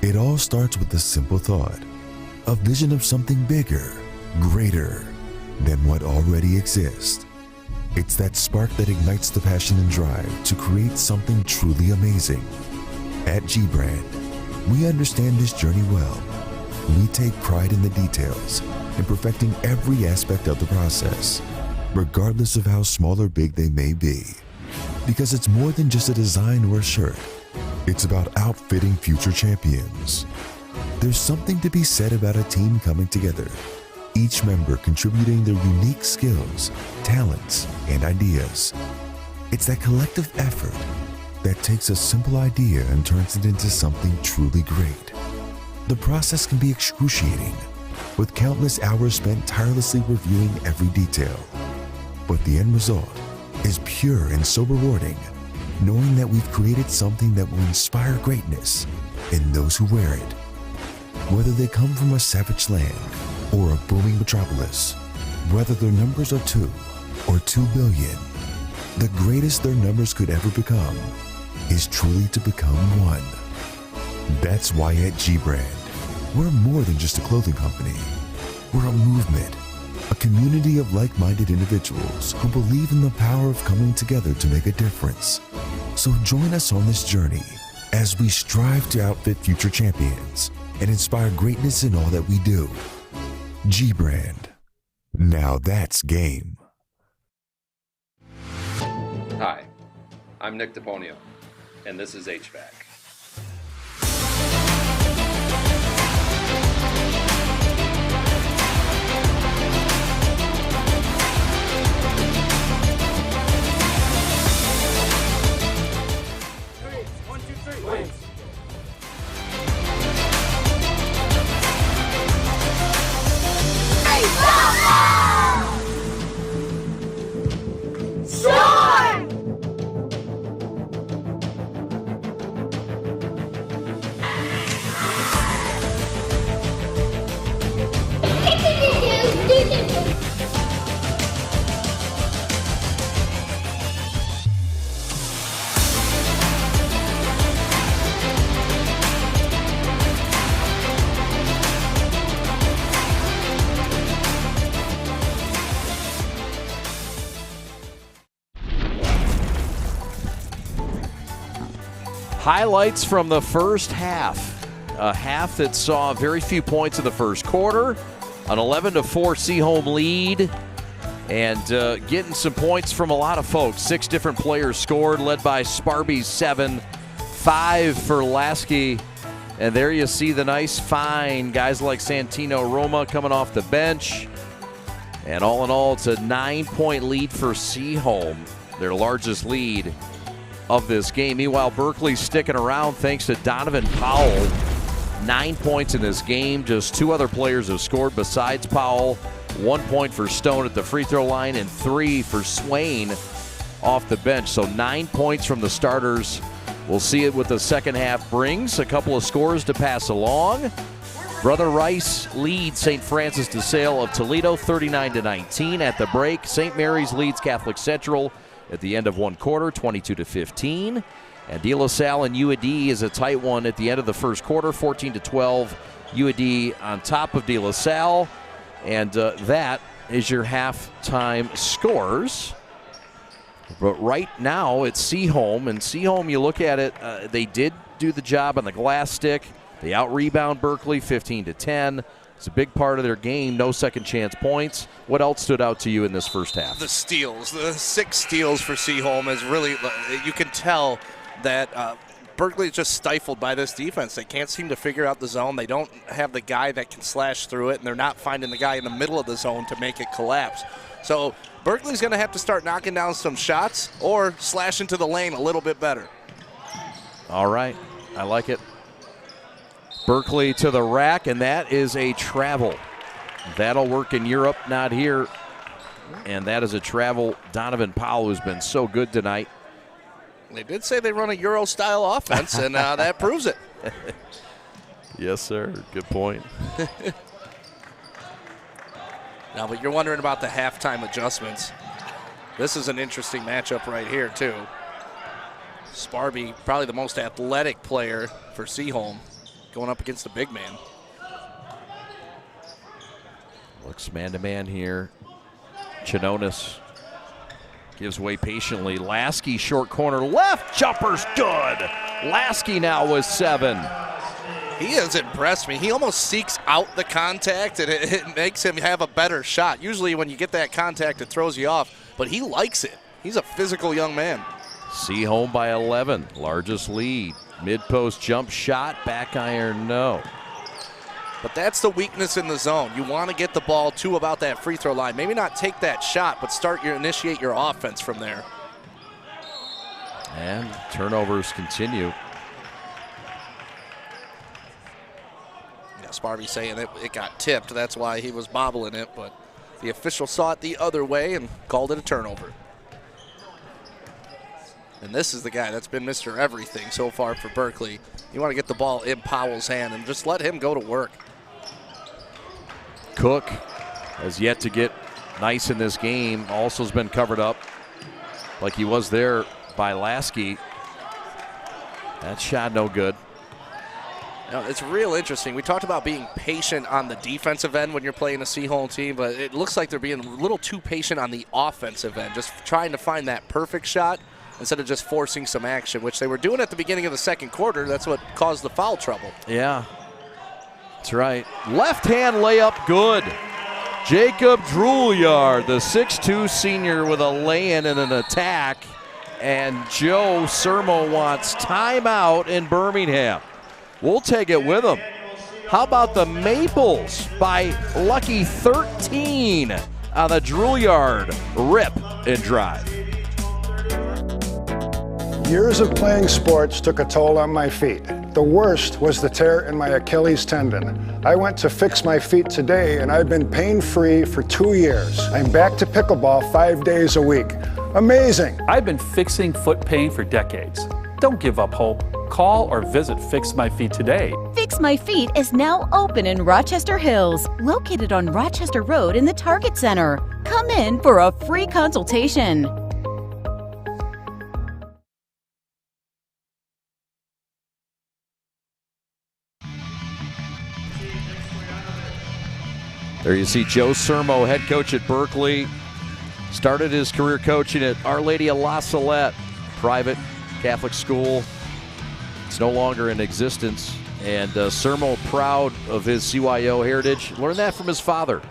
It all starts with a simple thought, a vision of something bigger, greater than what already exists. It's that spark that ignites the passion and drive to create something truly amazing. At G-Brand, we understand this journey well. We take pride in the details and perfecting every aspect of the process, regardless of how small or big they may be. Because it's more than just a design or a shirt. It's about outfitting future champions. There's something to be said about a team coming together, each member contributing their unique skills, talents, and ideas. It's that collective effort that takes a simple idea and turns it into something truly great. The process can be excruciating, with countless hours spent tirelessly reviewing every detail. But the end result is pure and so rewarding, knowing that we've created something that will inspire greatness in those who wear it. Whether they come from a savage land or a booming metropolis, whether their numbers are 2 or 2 billion, the greatest their numbers could ever become is truly to become one. That's why at G-Brand, we're more than just a clothing company. We're a movement, a community of like-minded individuals who believe in the power of coming together to make a difference. So join us on this journey as we strive to outfit future champions and inspire greatness in all that we do. G-Brand. Now that's game. Hi, I'm Nick DePonio, and this is HVAC. Highlights from the first half. A half that saw very few points in the first quarter. An 11-4 Seaholm lead. And getting some points from a lot of folks. 6 different players scored, led by Sparby's 7. 5 for Lasky. And there you see the nice fine guys like Santino Roma coming off the bench. And all in all, it's a 9-point lead for Seaholm, their largest lead of this game. Meanwhile, Berkley's sticking around thanks to Donovan Powell. 9 points in this game. Just 2 other players have scored besides Powell. 1 point for Stone at the free throw line and 3 for Swain off the bench. So 9 points from the starters. We'll see it what the second half brings. A couple of scores to pass along. Brother Rice leads St. Francis de Sales of Toledo 39-19 at the break. St. Mary's leads Catholic Central at the end of one quarter, 22-15. And De La Salle and UAD is a tight one at the end of the first quarter, 14-12. UAD on top of De La Salle. And that is your halftime scores. But right now it's Seaholm. And Seaholm, you look at it, they did do the job on the glass stick. They out-rebound Berkley 15-10. It's a big part of their game, no second chance points. What else stood out to you in this first half? The steals. The 6 steals for Seaholm is really, you can tell that Berkley is just stifled by this defense. They can't seem to figure out the zone. They don't have the guy that can slash through it, and they're not finding the guy in the middle of the zone to make it collapse. So Berkley's going to have to start knocking down some shots or slash into the lane a little bit better. All right, I like it. Berkley to the rack, and that is a travel. That'll work in Europe, not here. And that is a travel. Donovan Powell, who's been so good tonight. They did say they run a Euro-style offense, and that proves it. Yes, sir. Good point. Now, but you're wondering about the halftime adjustments. This is an interesting matchup right here, too. Sparby, probably the most athletic player for Seaholm, going up against the big man. Looks man-to-man here. Chinonis gives way patiently. Lasky, short corner left. Jumper's good. Lasky now with 7. He has impressed me. He almost seeks out the contact, and it makes him have a better shot. Usually when you get that contact, it throws you off, but he likes it. He's a physical young man. Seaholm by 11, largest lead. Mid-post jump shot, back iron, no. But that's the weakness in the zone. You want to get the ball to about that free throw line. Maybe not take that shot, but initiate your offense from there. And turnovers continue. Yeah, Sparby saying it got tipped. That's why he was bobbling it, but the official saw it the other way and called it a turnover. And this is the guy that's been Mr. Everything so far for Berkley. You want to get the ball in Powell's hand and just let him go to work. Cook has yet to get nice in this game. Also has been covered up like he was there by Lasky. That shot no good. Now, it's real interesting. We talked about being patient on the defensive end when you're playing a Seaholm team, but it looks like they're being a little too patient on the offensive end, just trying to find that perfect shot instead of just forcing some action, which they were doing at the beginning of the second quarter. That's what caused the foul trouble. Yeah, that's right. Left hand layup good. Jacob Drouillard, the 6'2 senior with a lay-in and an attack. and Joe Sermo wants timeout in Birmingham. We'll take it with him. How about the Maples by lucky 13 on the Drouillard rip and drive? Years of playing sports took a toll on my feet. The worst was the tear in my Achilles tendon. I went to fix my feet today, and I've been pain-free for 2 years. I'm back to pickleball 5 days a week. Amazing. I've been fixing foot pain for decades. Don't give up hope. Call or visit Fix My Feet today. Fix My Feet is now open in Rochester Hills, located on Rochester Road in the Target Center. Come in for a free consultation. There you see Joe Sermo, head coach at Berkley. Started his career coaching at Our Lady of La Salette, private Catholic school. It's no longer in existence. And Sermo, proud of his CYO heritage, learned that from his father.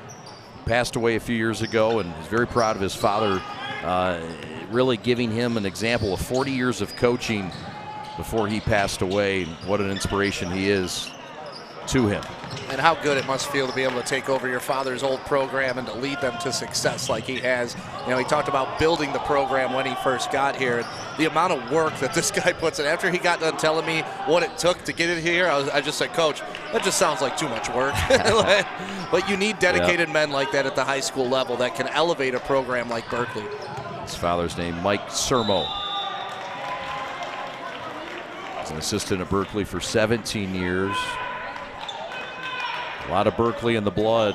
Passed away a few years ago, and he's very proud of his father, really giving him an example of 40 years of coaching before he passed away. What an inspiration he is to him. And how good it must feel to be able to take over your father's old program and to lead them to success like he has. You know, he talked about building the program when he first got here. And the amount of work that this guy puts in. After he got done telling me what it took to get it here, I just said, Coach, that just sounds like too much work. But you need dedicated men like that at the high school level that can elevate a program like Berkley. His father's name, Mike Sermo. He's an assistant at Berkley for 17 years. A lot of Berkley in the blood.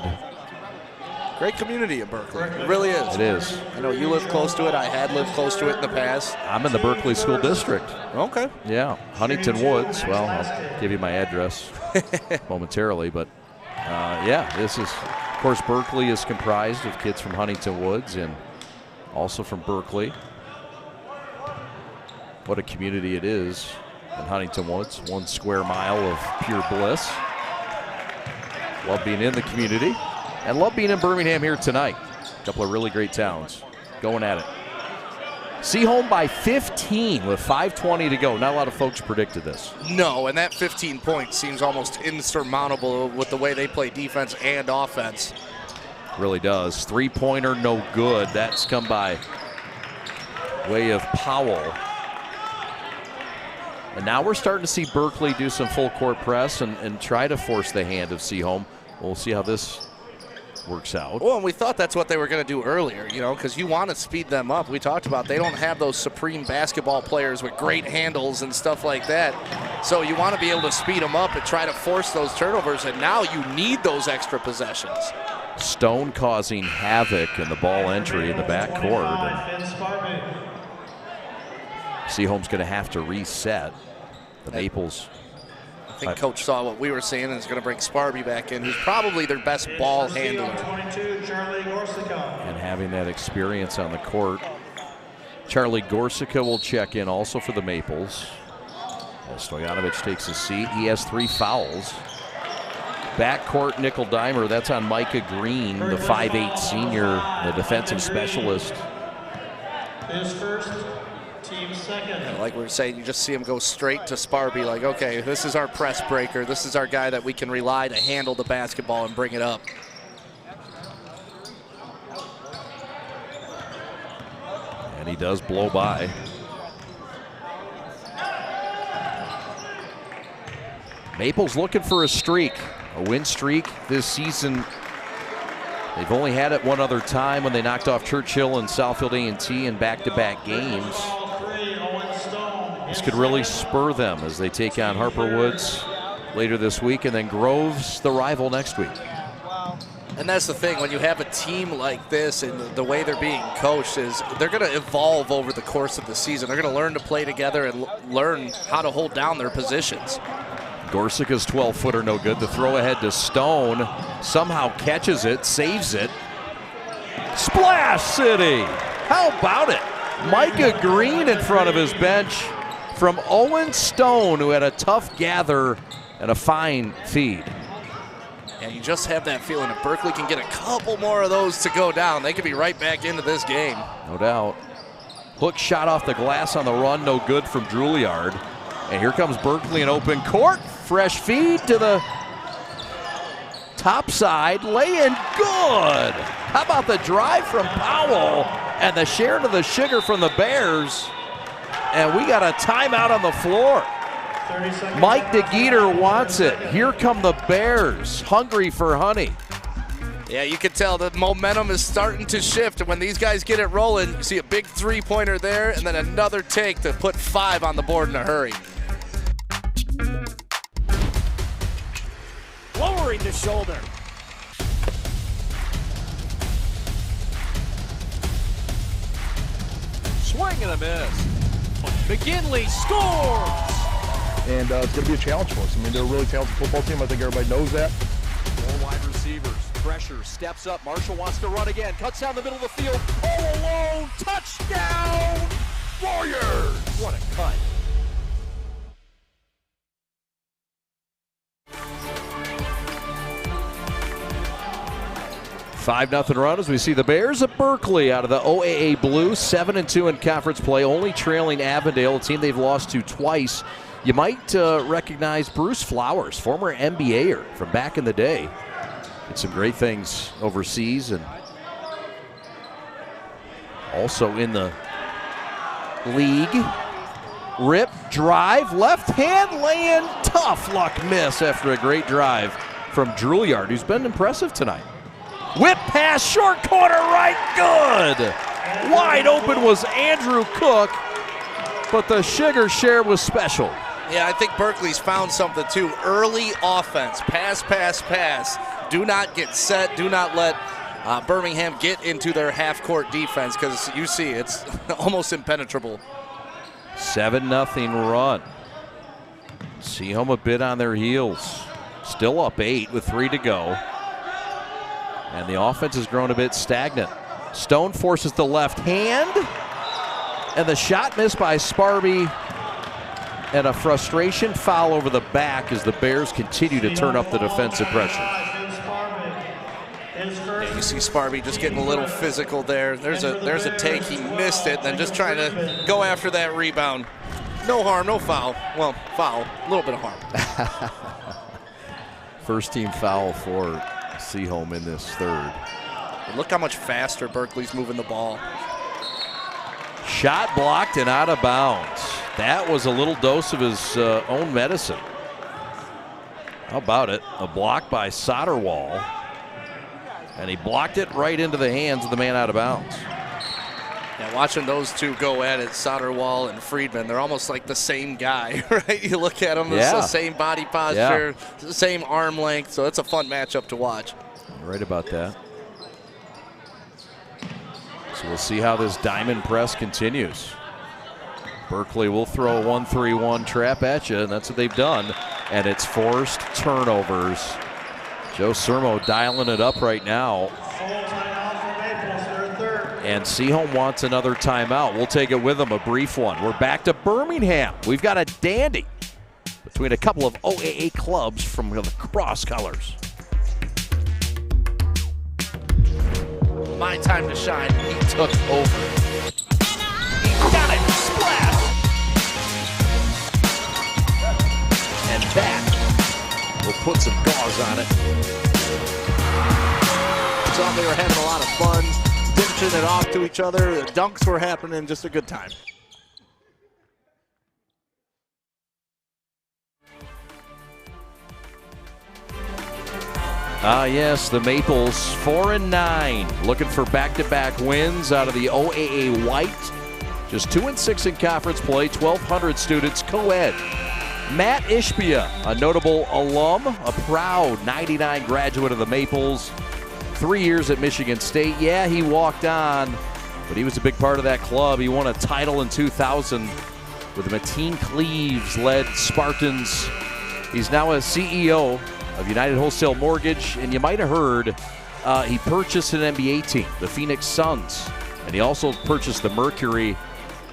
Great community in Berkley. It really is. It is. I know you live close to it. I had lived close to it in the past. I'm in the Berkley School District. Okay. Yeah, Huntington Woods. Well, I'll give you my address momentarily, but yeah, this is, of course, Berkley is comprised of kids from Huntington Woods and also from Berkley. What a community it is in Huntington Woods. 1 square mile of pure bliss. Love being in the community and love being in Birmingham here tonight. A couple of really great towns going at it. Seaholm by 15 with 5:20 to go. Not a lot of folks predicted this. No, and that 15 points seems almost insurmountable with the way they play defense and offense. Really does. 3-pointer, no good. That's come by way of Powell. And now we're starting to see Berkley do some full court press and try to force the hand of Seaholm. We'll see how this works out. Well, and we thought that's what they were going to do earlier, you know, because you want to speed them up. We talked about they don't have those supreme basketball players with great handles and stuff like that. So you want to be able to speed them up and try to force those turnovers, and now you need those extra possessions. Stone causing havoc in the ball entry in the backcourt. Seaholm's going to have to reset. The Maples. I think Coach saw what we were seeing and is going to bring Sparby back in, who's probably their best ball handler. And having that experience on the court. Charlie Gorsica will check in also for the Maples. As Stojanovic takes his seat, he has 3 fouls. Backcourt nickel dimer, that's on Micah Green, the 5'8" senior, the defensive specialist. His first, team second. And like we were saying, you just see him go straight to Sparby, like, okay, this is our press breaker. This is our guy that we can rely to handle the basketball and bring it up. And he does blow by. Maples looking for a streak, a win streak this season. They've only had it one other time when they knocked off Churchill and Southfield A&T in back-to-back games. This could really spur them as they take on Harper Woods later this week, and then Groves, the rival, next week. And that's the thing, when you have a team like this and the way they're being coached is they're going to evolve over the course of the season. They're going to learn to play together and learn how to hold down their positions. Gorsica's 12-footer no good. The throw ahead to Stone. Somehow catches it, saves it. Splash City! How about it? Micah Green in front of his bench from Owen Stone, who had a tough gather and a fine feed. And you just have that feeling if Berkley can get a couple more of those to go down, they could be right back into this game. No doubt. Hook shot off the glass on the run, no good from Juilliard. And here comes Berkley in open court. Fresh feed to the top side, laying good. How about the drive from Powell and the share to the sugar from the Bears? And we got a timeout on the floor. Mike DeGeeter wants it. Here come the Bears, hungry for honey. Yeah, you can tell the momentum is starting to shift. And when these guys get it rolling, you see a big three-pointer there and then another take to put 5 on the board in a hurry. Lowering the shoulder. Swing and a miss. McGinley scores! And it's going to be a challenge for us. I mean, they're a really talented football team. I think everybody knows that. 4 wide receivers. Pressure, steps up. Marshall wants to run again. Cuts down the middle of the field. All alone. Touchdown! Warriors! What a cut. $5-0 run as we see the Bears of Berkley out of the OAA Blue, 7-2 in conference play, only trailing Avondale, a team they've lost to twice. You might recognize Bruce Flowers, former NBAer from back in the day. Did some great things overseas and also in the league. Rip, drive, left hand laying, tough luck miss after a great drive from Juilliard, who's been impressive tonight. Whip pass, short corner right, good. Wide open was Andrew Cook, but the sugar share was special. Yeah, I think Berkley's found something too. Early offense, pass, pass, pass. Do not get set. Do not let Birmingham get into their half-court defense because you see it's almost impenetrable. 7-0 run. Seaholm a bit on their heels. Still up 8 with 3 to go. And the offense has grown a bit stagnant. Stone forces the left hand. And the shot missed by Sparby. And a frustration foul over the back as the Bears continue to turn up the defensive pressure. Yeah, you see Sparby just getting a little physical there. There's a take. He missed it. Then just trying to go after that rebound. No harm, no foul. Well, foul. A little bit of harm. First team foul for Seaholm in this third. And look how much faster Berkley's moving the ball. Shot blocked and out of bounds. That was a little dose of his own medicine. How about it? A block by Soderwall. And he blocked it right into the hands of the man out of bounds. Yeah, watching those two go at it, Soderwall and Friedman, they're almost like the same guy, right? You look at them, it's the same body posture, the same arm length, so it's a fun matchup to watch. You're right about that. So we'll see how this diamond press continues. Berkley will throw a 1-3-1 trap at you, and that's what they've done. And it's forced turnovers. Joe Sermo dialing it up right now. And Seaholm wants another timeout. We'll take it with them, a brief one. We're back to Birmingham. We've got a dandy between a couple of OAA clubs from the cross colors. My time to shine. He took over. He got it. Splash. And that will put some gauze on it. So they were having a lot of fun, dishing it off to each other. The dunks were happening, just a good time. Ah, yes, the Maples 4-9, looking for back-to-back wins out of the OAA White. Just 2-6 in conference play, 1,200 students, co-ed. Matt Ishbia, a notable alum, a proud 99 graduate of the Maples. 3 years at Michigan State. Yeah, he walked on, but he was a big part of that club. He won a title in 2000 with the Mateen Cleaves-led Spartans. He's now a CEO of United Wholesale Mortgage, and you might have heard he purchased an NBA team, the Phoenix Suns, and he also purchased the Mercury,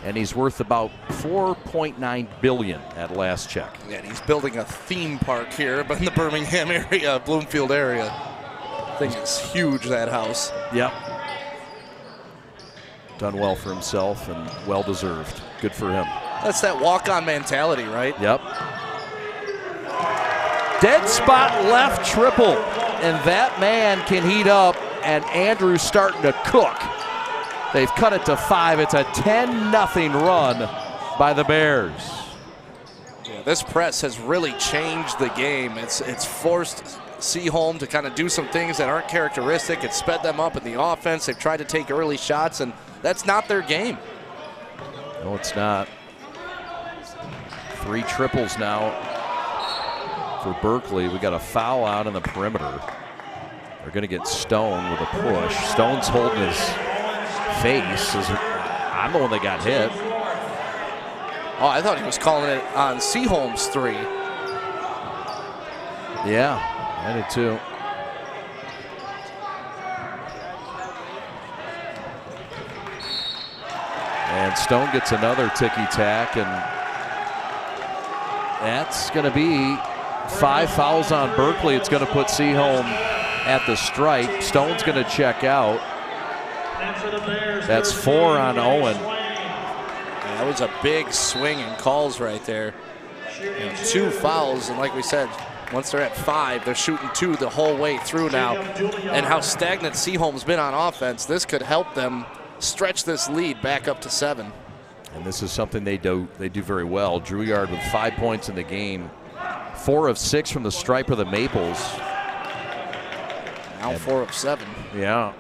and he's worth about $4.9 billion at last check. Yeah, and he's building a theme park here, but in the Birmingham area, Bloomfield area. I think it's huge, that house. Yep. done well for himself and well-deserved. Good for him. That's that walk-on mentality, right? Yep. Dead spot left triple, and that man can heat up, and Andrew's starting to cook. They've cut it to 5. It's a 10-0 run by the Bears. Yeah, this press has really changed the game. It's forced Seaholm to kind of do some things that aren't characteristic. It's sped them up in the offense. They've tried to take early shots, and that's not their game. No, it's not. 3 triples now for Berkley. We got a foul out on the perimeter. They're going to get Stone with a push. Stone's holding his face. I'm the one that got hit. Oh, I thought he was calling it on Seaholm's 3. Yeah, I did too. And Stone gets another ticky-tack, and that's going to be 5 fouls on Berkley. It's going to put Seaholm at the stripe. Stone's going to check out. That's 4 on Owen. That was a big swing in calls right there. 2 fouls, and like we said, once they're at 5, they're shooting 2 the whole way through now. And how stagnant Seaholm's been on offense, this could help them stretch this lead back up to 7. And this is something they do very well. Drouillard with 5 points in the game. 4 of 6 from the stripe of the Maples. Now 4 of 7. Yeah.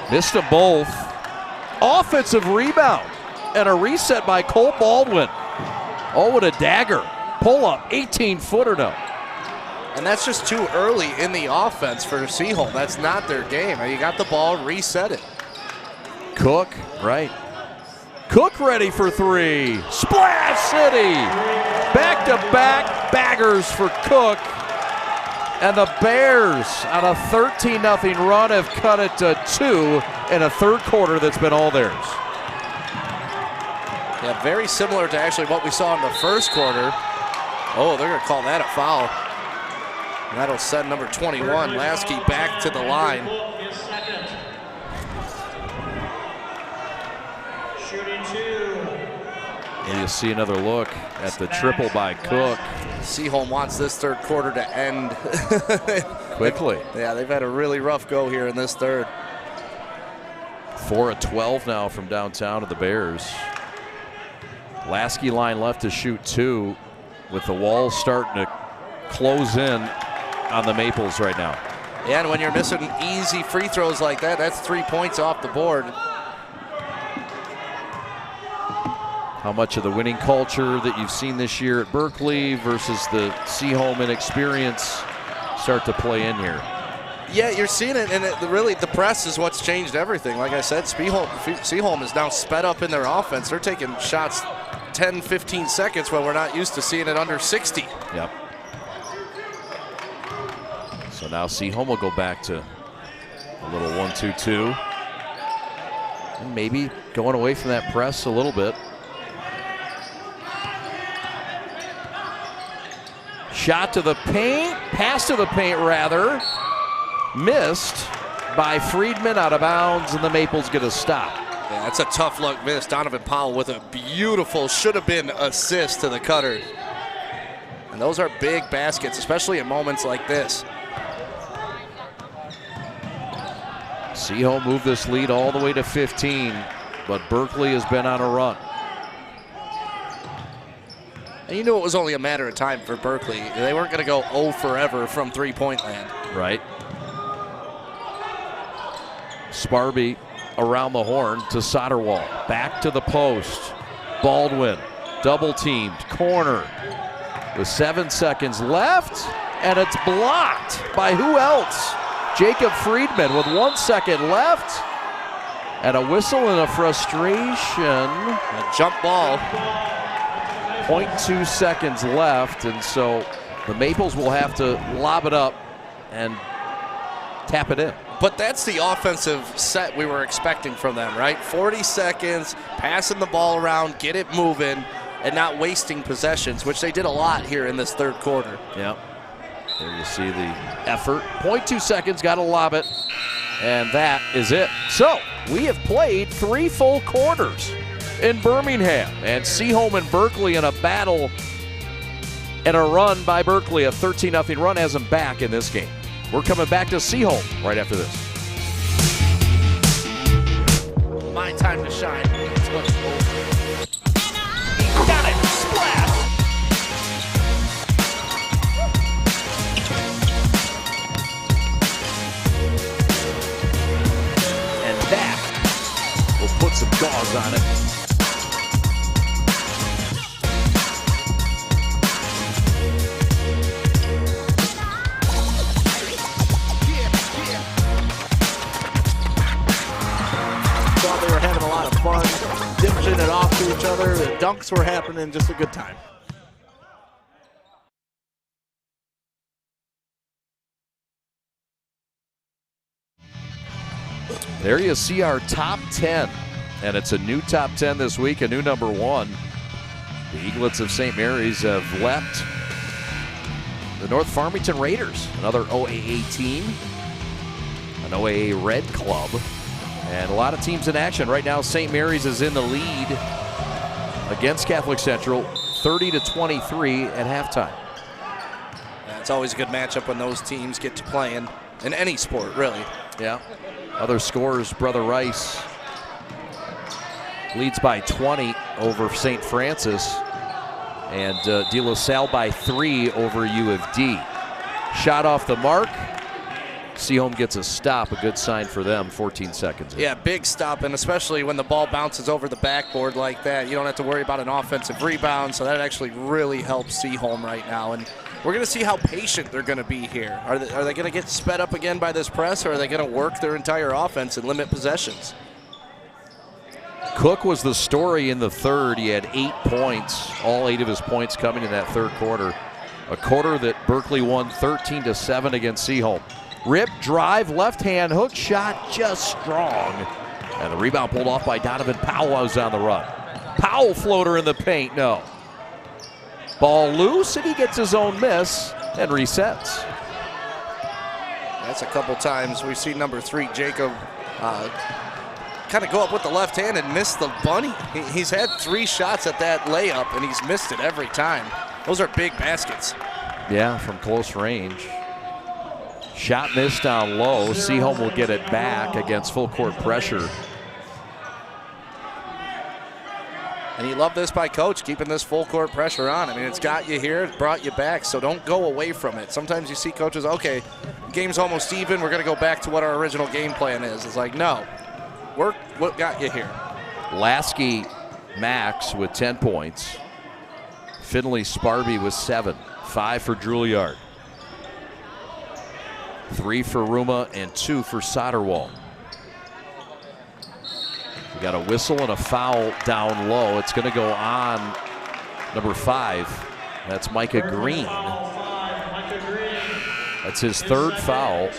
Missed them both. Offensive rebound and a reset by Cole Baldwin. Oh, what a dagger. Pull up, 18-footer now. And that's just too early in the offense for Seaholm. That's not their game. You got the ball, reset it. Cook, right. Cook ready for 3. Splash City. Back-to-back baggers for Cook. And the Bears on a 13-0 run have cut it to 2 in a third quarter that's been all theirs. Yeah, very similar to actually what we saw in the first quarter. Oh, they're going to call that a foul. And that'll send number 21, Lasky, back to the line. And you'll see another look at the triple by Cook. Seaholm wants this third quarter to end quickly. Yeah, they've had a really rough go here in this third. 4 of 12 now from downtown to the Bears. Lasky line left to shoot 2 with the walls starting to close in on the Maples right now. Yeah, and when you're missing easy free throws like that, that's 3 points off the board. How much of the winning culture that you've seen this year at Berkley versus the Seaholm inexperience start to play in here? Yeah, you're seeing it, and really the press is what's changed everything. Like I said, Seaholm is now sped up in their offense. They're taking shots 10, 15 seconds when we're not used to seeing it under 60. Yep. So now Seaholm will go back to a little 1-2-2. And maybe going away from that press a little bit. Shot to the paint, pass to the paint rather. Missed by Friedman, out of bounds, and the Maples get a stop. Yeah, that's a tough luck miss. Donovan Powell with a beautiful, should have been assist to the cutter. And those are big baskets, especially in moments like this. Seaholm moved this lead all the way to 15, but Berkley has been on a run. And you knew it was only a matter of time for Berkley. They weren't going to go 0 forever from three-point land. Right. Sparby around the horn to Soderwall. Back to the post. Baldwin double teamed. Corner with 7 seconds left. And it's blocked by who else? Jacob Friedman with 1 second left. And a whistle and a frustration. A jump ball. 0.2 seconds left, and so the Maples will have to lob it up and tap it in. But that's the offensive set we were expecting from them, right? 40 seconds, passing the ball around, get it moving. and not wasting possessions, which they did a lot here in this third quarter. Yep. There you see the effort. 0.2 seconds, got to lob it. And that is it. So, we have played 3 full quarters in Birmingham. And Seaholm and Berkley in a battle and a run by Berkley. A 13-0 run has them back in this game. We're coming back to Seaholm right after this. My time to shine. Got it. Splash. And that will put some gauze on it. Thought they were having a lot of fun, dipping it off to each other. The dunks were happening, just a good time. There you see our top 10. And it's a new top 10 this week, a new number 1. The Eaglets of St. Mary's have left the North Farmington Raiders, another OAA team, an OAA Red Club, and a lot of teams in action. Right now, St. Mary's is in the lead against Catholic Central, 30-23 at halftime. It's always a good matchup when those teams get to play in any sport, really. Yeah. Other scores, Brother Rice leads by 20 over St. Francis, and De La Salle by 3 over U of D. Shot off the mark. Seaholm gets a stop, a good sign for them, 14 seconds in. Yeah, big stop, and especially when the ball bounces over the backboard like that, you don't have to worry about an offensive rebound, so that actually really helps Seaholm right now. And we're going to see how patient they're going to be here. Are they going to get sped up again by this press, or are they going to work their entire offense and limit possessions? Cook was the story in the third. He had 8 points, all 8 of his points coming in that third quarter. A quarter that Berkley won 13-7 against Seaholm. Rip, drive, left hand, hook shot, just strong. And the rebound pulled off by Donovan Powell was on the run. Powell floater in the paint, no. Ball loose, and he gets his own miss and resets. That's a couple times we've seen number 3, Jacob, kind of go up with the left hand and miss the bunny. He's had 3 shots at that layup, and he's missed it every time. Those are big baskets. Yeah, from close range. Shot missed down low. Seaholm will get it back against full court pressure. And you love this by Coach, keeping this full court pressure on. I mean, it's got you here, it brought you back, so don't go away from it. Sometimes you see coaches, okay, game's almost even, we're going to go back to what our original game plan is. It's like, no, work what got you here. Lasky Max with 10 points. Finley Sparby with 7. 5 for Juilliard. 3 for Ruma and 2 for Soderwall. We got a whistle and a foul down low. It's going to go on number 5. That's Micah Green. That's his 3rd foul.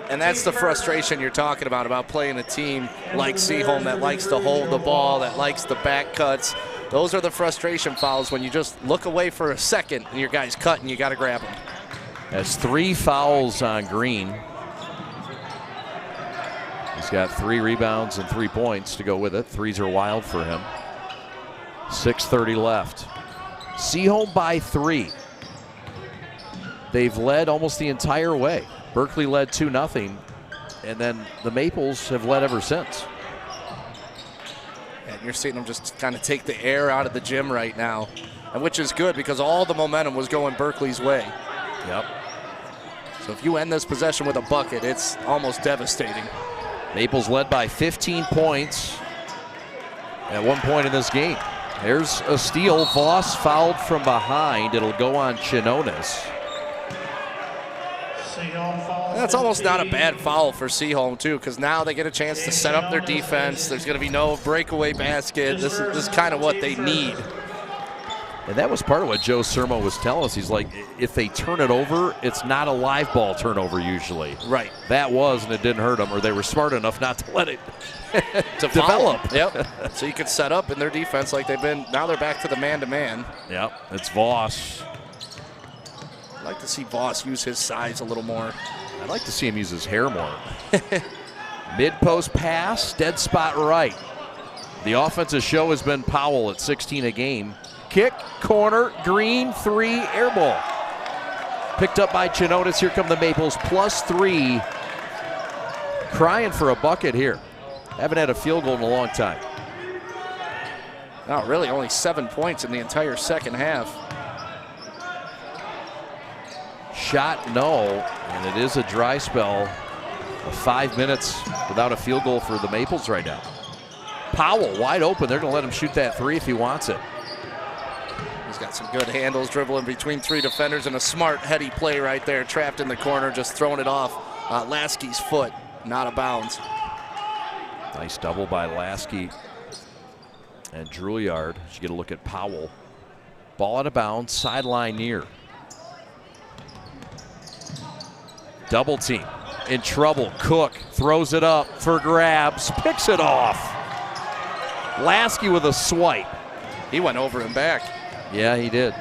And that's the frustration you're talking about playing a team like Seaholm that likes to hold the ball, that likes the back cuts. Those are the frustration fouls when you just look away for a second and your guy's cut and you got to grab him. That's 3 fouls on Green. He's got 3 rebounds and 3 points to go with it. 3s are wild for him. 6:30 left. Seaholm by 3. They've led almost the entire way. Berkley led 2-0, and then the Maples have led ever since. And you're seeing them just kind of take the air out of the gym right now, and which is good because all the momentum was going Berkley's way. Yep. So if you end this possession with a bucket, it's almost devastating. Maples led by 15 points at one point in this game. There's a steal. Voss fouled from behind. It'll go on Chinonis. That's almost not a bad foul for Seaholm, too, because now they get a chance to set up their defense. There's going to be no breakaway basket. This is kind of what they need. And that was part of what Joe Sermo was telling us. He's like, if they turn it over, it's not a live ball turnover usually. Right. That was, and it didn't hurt them, or they were smart enough not to let it develop. Yep. So you could set up in their defense like they've been. Now they're back to the man-to-man. Yep, it's Voss. I'd like to see Voss use his size a little more. I'd like to see him use his hair more. Mid-post pass, dead spot right. The offensive show has been Powell at 16 a game. Kick, corner, Green, 3, air ball. Picked up by Chinotis. Here come the Maples, +3. Crying for a bucket here. Haven't had a field goal in a long time. No, really, only 7 points in the entire second half. Shot, no, and it is a dry spell of 5 minutes without a field goal for the Maples right now. Powell wide open. They're going to let him shoot that 3 if he wants it. He's got some good handles, dribbling between 3 defenders, and a smart, heady play right there, trapped in the corner, just throwing it off Lasky's foot, not a bounds. Nice double by Lasky and Drouillard. You get a look at Powell. Ball out of bounds, sideline near. Double team, in trouble. Cook throws it up for grabs, picks it off. Lasky with a swipe. He went over and back. Yeah, he did.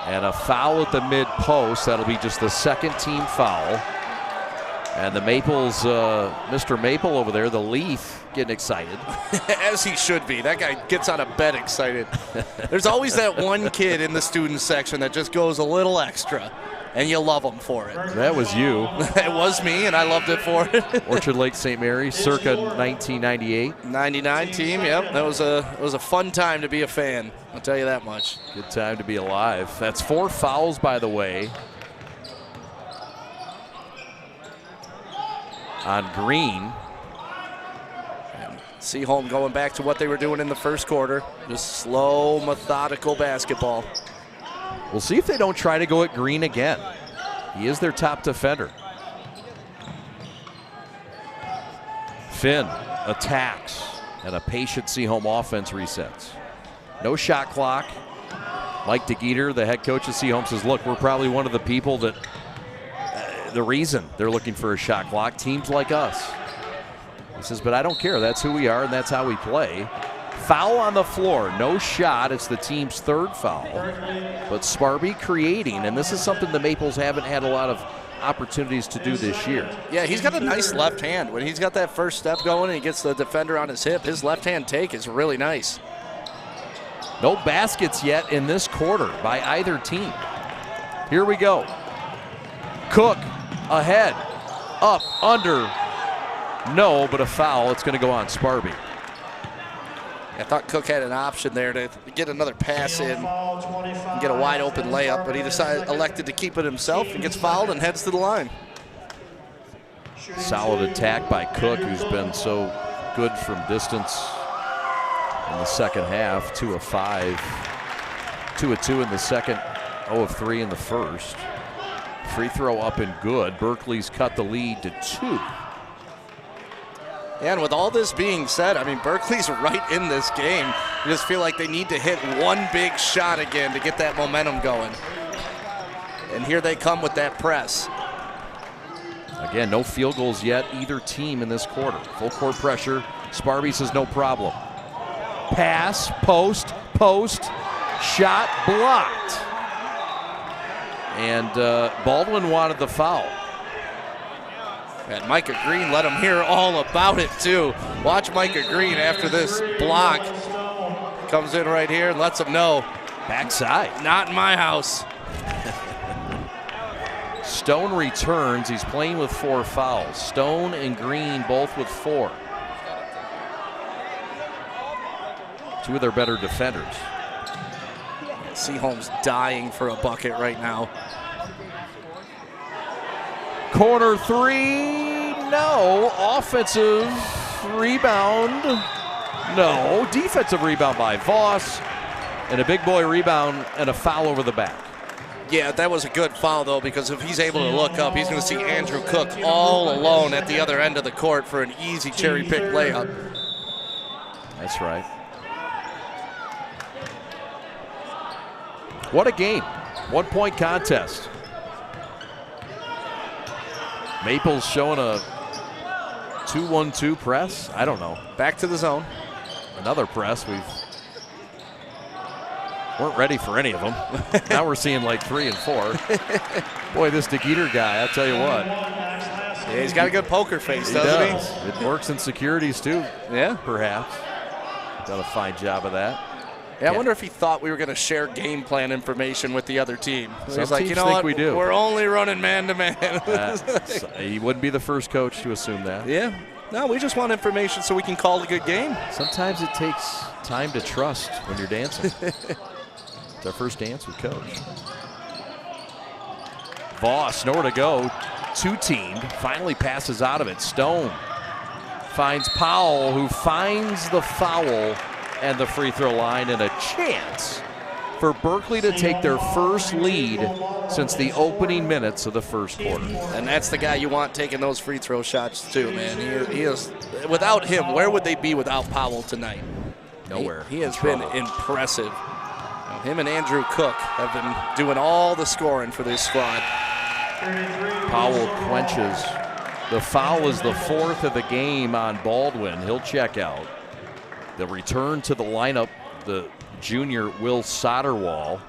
And a foul at the mid-post. That'll be just the second team foul. And the Maples, Mr. Maple over there, the Leaf, getting excited. As he should be. That guy gets out of bed excited. There's always that one kid in the student section that just goes a little extra, and you love him for it. That was you. It was me, and I loved it for it. Orchard Lake St. Mary, circa 1998. 99 team, yep. It was a fun time to be a fan. I'll tell you that much. Good time to be alive. That's 4 fouls, by the way, on Green. And Seaholm going back to what they were doing in the first quarter. Just slow, methodical basketball. We'll see if they don't try to go at Green again. He is their top defender. Finn attacks, and a patient Seaholm offense resets. No shot clock. Mike DeGeeter, the head coach of Seaholm, says, look, we're probably one of the people that the reason they're looking for a shot clock, teams like us. He says, but I don't care. That's who we are, and that's how we play. Foul on the floor. No shot. It's the team's 3rd foul. But Sparby creating, and this is something the Maples haven't had a lot of opportunities to do this year. Yeah, he's got a nice left hand. When he's got that first step going and he gets the defender on his hip, his left-hand take is really nice. No baskets yet in this quarter by either team. Here we go. Cook ahead, up, under, no, but a foul. It's going to go on Sparby. I thought Cook had an option there to get another pass in and get a wide open layup, but he elected to keep it himself and gets fouled and heads to the line. Solid attack by Cook, who's been so good from distance in the second half. 2 of 5, 2 of 2 in the second, 0 of 3 in the first. Free throw up and good. Berkley's cut the lead to 2. And with all this being said, I mean, Berkley's right in this game. You just feel like they need to hit one big shot again to get that momentum going. And here they come with that press. Again, no field goals yet, either team in this quarter. Full court pressure. Sparby says no problem. Pass, post, shot blocked. And Baldwin wanted the foul. And Micah Green let him hear all about it, too. Watch Micah Green after this block. Comes in right here and lets him know. Backside. Not in my house. Stone returns. He's playing with 4 fouls. Stone and Green both with 4. 2 of their better defenders. Seaholm's dying for a bucket right now. Corner 3, no. Offensive rebound, no. Defensive rebound by Voss, and a big boy rebound and a foul over the back. Yeah, that was a good foul, though, because if he's able to look up, he's going to see Andrew Cook all alone at the other end of the court for an easy cherry-pick layup. That's right. What a game. 1-point contest. Maples showing a 2-1-2 press. I don't know. Back to the zone. Another press. Weren't ready for any of them. Now we're seeing like 3 and 4. Boy, this DeGeeter guy, I tell you what. Yeah, he's got a good poker face, doesn't he? It works in securities too. Yeah. Perhaps. Done a fine job of that. Yeah, I wonder if he thought we were going to share game plan information with the other team. Some He's like, teams you know think what? we do. We're only running man-to-man. He wouldn't be the first coach to assume that. Yeah. No, we just want information so we can call a good game. Sometimes it takes time to trust when you're dancing. It's our first dance with Coach. Voss, nowhere to go. Two-teamed, finally passes out of it. Stone finds Powell, who finds the foul and the free throw line, and a chance for Berkley to take their first lead since the opening minutes of the first quarter. And that's the guy you want taking those free throw shots too, man. He is, without him, where would they be without Powell tonight? Nowhere. He has been impressive. Him and Andrew Cook have been doing all the scoring for this squad. Powell quenches. The foul is the 4th of the game on Baldwin. He'll check out. The return to the lineup, the junior Will Soderwall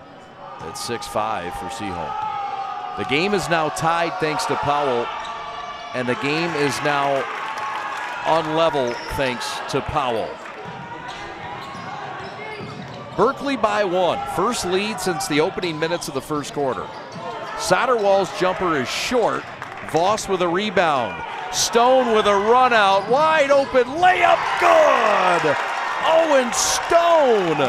at 6'5" for Seaholm. The game is now tied thanks to Powell, and the game is now on level thanks to Powell. Berkley by 1. First lead since the opening minutes of the first quarter. Soderwall's jumper is short. Voss with a rebound. Stone with a run out. Wide open layup. Good. Owen Stone.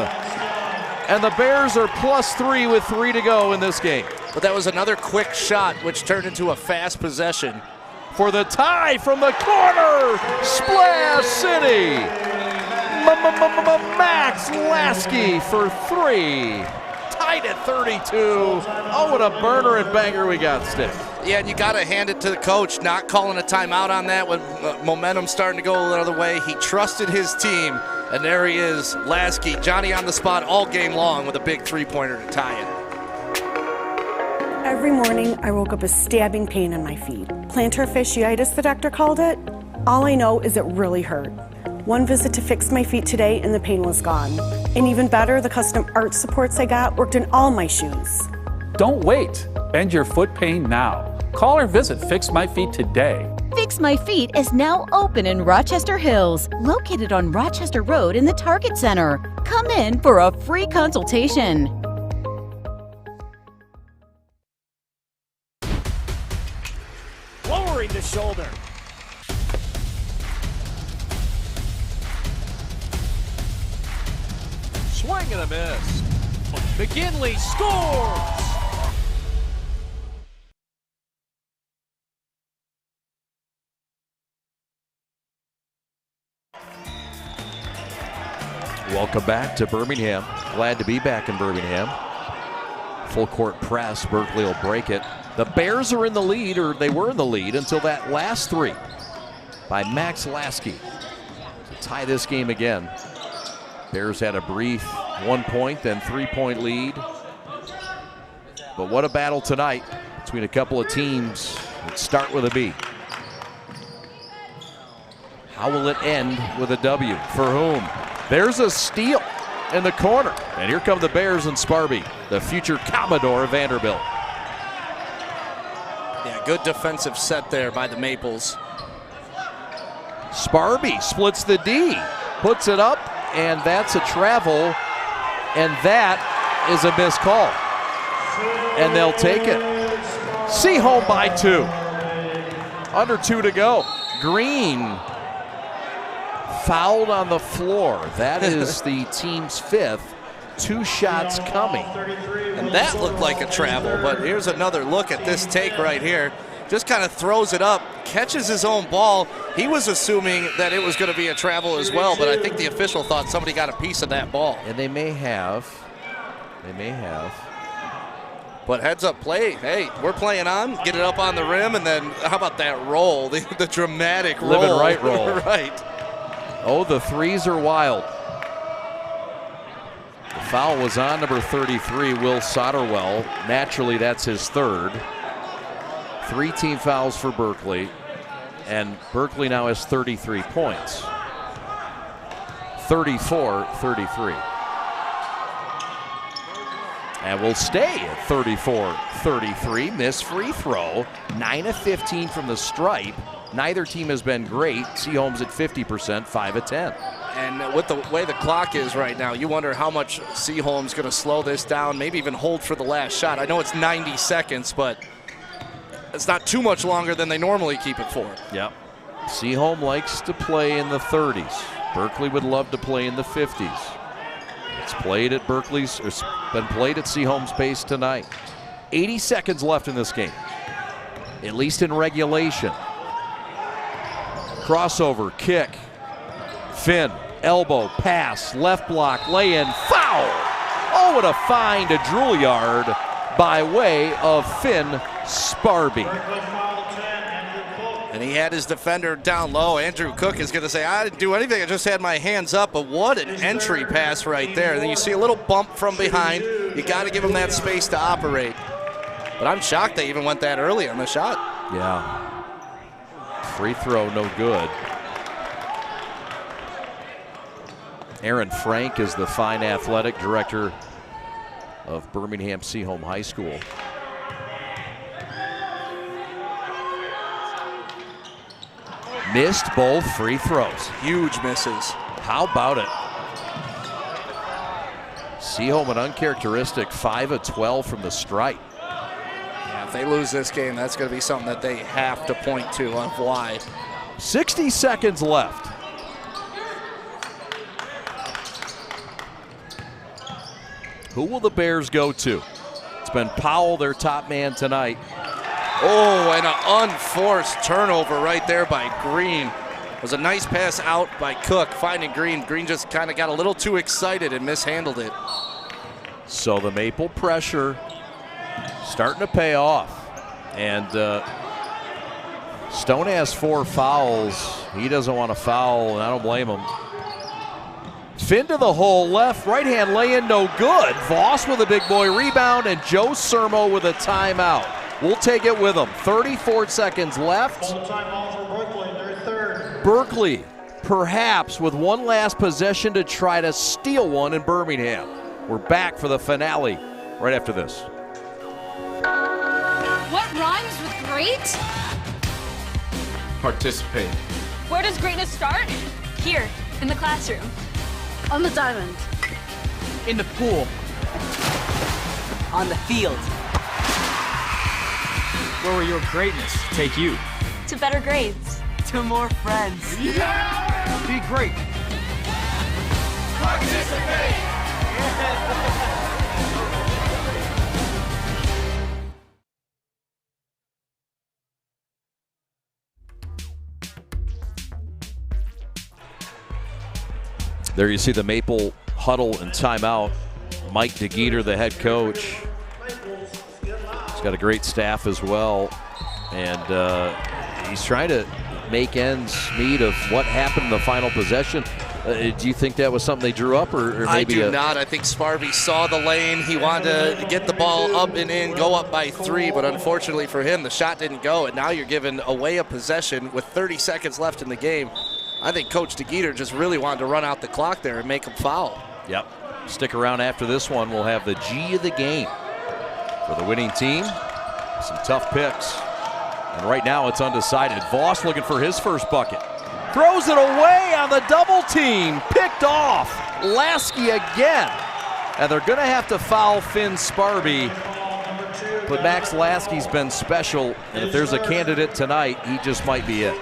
And the Bears are +3 with 3 to go in this game. But that was another quick shot, which turned into a fast possession. For the tie from the corner. Splash City. Max Lasky for 3. Tied at 32. Oh, what a burner and banger we got, Stick. Yeah, and you got to hand it to the coach, not calling a timeout on that when momentum's starting to go the other way. He trusted his team, and there he is, Lasky, Johnny on the spot all game long with a big three-pointer to tie it. Every morning, I woke up with stabbing pain in my feet. Plantar fasciitis, the doctor called it. All I know is it really hurt. One visit to fix my feet today and the pain was gone. And even better, the custom arch supports I got worked in all my shoes. Don't wait. End your foot pain now. Call or visit Fix My Feet today. Fix My Feet is now open in Rochester Hills, located on Rochester Road in the Target Center. Come in for a free consultation. Lowering the shoulder. Swing and a miss. McGinley scores! Welcome back to Birmingham. Glad to be back in Birmingham. Full court press. Berkley will break it. The Bears are in the lead, or they were in the lead until that last three by Max Lasky to tie this game again. Bears had a brief 1 point, then 3-point lead. But what a battle tonight between a couple of teams that start with a B. How will it end with a W? For whom? There's a steal in the corner. And here come the Bears and Sparby, the future Commodore of Vanderbilt. Yeah, good defensive set there by the Maples. Sparby splits the D, puts it up, and that's a travel, and that is a missed call. And they'll take it. Seaholm by 2. Under 2 to go. Green fouled on the floor. That is the team's 5th. 2 shots coming. And that looked like a travel, but here's another look at this take right here. Just kind of throws it up, catches his own ball. He was assuming that it was going to be a travel as well, but I think the official thought somebody got a piece of that ball. And they may have. They may have. But heads up play. Hey, we're playing on. Get it up on the rim, and then how about that roll? The dramatic roll. Live and right roll. Right. Oh, the threes are wild. The Foul was on number 33, Will Soderwell. Naturally, that's his third. 3 team fouls for Berkley, and Berkley now has 33 points. 34-33. And will stay at 34-33. Missed free throw. 9 of 15 from the stripe. Neither team has been great. Seaholm's at 50%, 5 of 10. And with the way the clock is right now, you wonder how much Seaholm's going to slow this down, maybe even hold for the last shot. I know it's 90 seconds, but it's not too much longer than they normally keep it for. Yep. Seaholm likes to play in the 30s. Berkley would love to play in the 50s. It's played at Berkeley's, or been played at Seaholm's pace tonight. 80 seconds left in this game, at least in regulation. Crossover, kick, Finn, elbow, pass, left block, lay-in, foul! Oh, what a find to Drouillard by way of Finn Sparby. And he had his defender down low. Andrew Cook is going to say, I didn't do anything, I just had my hands up, but what an entry pass right there. And then you see a little bump from behind. You got to give him that space to operate. But I'm shocked they even went that early on the shot. Yeah. Free throw, no good. Aaron Frank is the fine athletic director of Birmingham Seaholm High School. Missed both free throws. Huge misses. How about it? Seaholm an uncharacteristic 5 of 12 from the stripe. Yeah, if they lose this game, that's going to be something that they have to point to on why. 60 seconds left. Who will the Bears go to? It's been Powell, their top man tonight. Oh, and an unforced turnover right there by Green. It was a nice pass out by Cook, finding Green. Green just kind of got a little too excited and mishandled it. So the Maple pressure starting to pay off. And Stone has 4 fouls. He doesn't want to foul, and I don't blame him. Finn to the hole, left, right hand lay-in, no good. Voss with a big boy rebound, and Joe Sermo with a timeout. We'll take it with him. 34 seconds left. Full-time ball for Berkley, their third. Berkley, perhaps with one last possession to try to steal one in Birmingham. We're back for the finale right after this. What rhymes with great? Participate. Where does greatness start? Here, in the classroom. On the diamond. In the pool. On the field. Where will your greatness take you? To better grades. To more friends. Yeah! Be great. Participate. There you see the Maple huddle and timeout. Mike DeGeeter, the head coach. He's got a great staff as well. And he's trying to make ends meet of what happened in the final possession. Do you think that was something they drew up, or maybe? I do not. I think Sparby saw the lane. He wanted to get the ball up and in, go up by 3, but unfortunately for him, the shot didn't go, and now you're giving away a possession with 30 seconds left in the game. I think Coach DeGeeter just really wanted to run out the clock there and make him foul. Yep. Stick around after this one. We'll have the G of the game for the winning team. Some tough picks. And right now it's undecided. Voss looking for his first bucket. Throws it away on the double team. Picked off. Lasky again. And they're going to have to foul Finn Sparby. But Max Lasky's been special. And if there's a candidate tonight, he just might be it.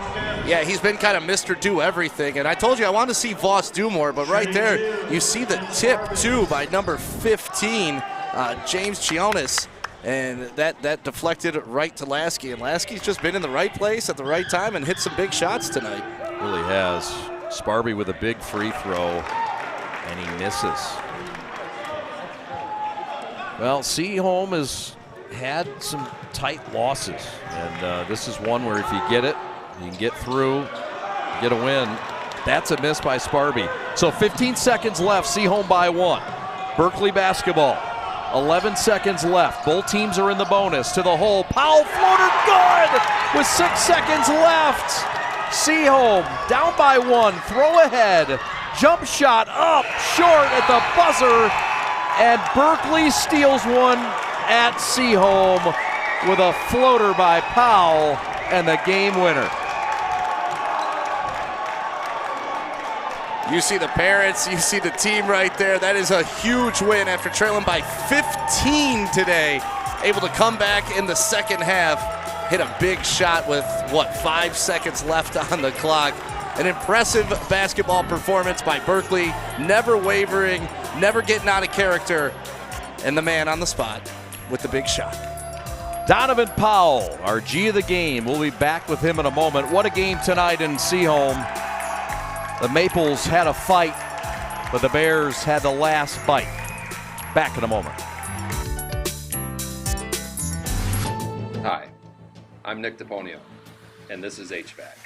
Yeah, he's been kind of Mr. Do Everything. And I told you I wanted to see Voss do more. But right there, you see the tip, too, by number 15, James Chionis. And that deflected right to Lasky. And Lasky's just been in the right place at the right time and hit some big shots tonight. Really has. Sparby with a big free throw, and he misses. Well, Seaholm has had some tight losses, and this is one where if you get it, you can get through, get a win. That's a miss by Sparby. So 15 seconds left, Seaholm by 1. Berkley basketball. 11 seconds left. Both teams are in the bonus. To the hole. Powell floater good with 6 seconds left. Seaholm down by 1. Throw ahead. Jump shot up short at the buzzer. And Berkley steals one at Seaholm with a floater by Powell and the game winner. You see the parents, you see the team right there. That is a huge win after trailing by 15 today. Able to come back in the second half, hit a big shot with, 5 seconds left on the clock. An impressive basketball performance by Berkley, never wavering, never getting out of character, and the man on the spot with the big shot. Donovan Powell, our G of the game. We'll be back with him in a moment. What a game tonight in Seaholm. The Maples had a fight, but the Bears had the last bite. Back in a moment. Hi, I'm Nick DePonio, and this is HVAC.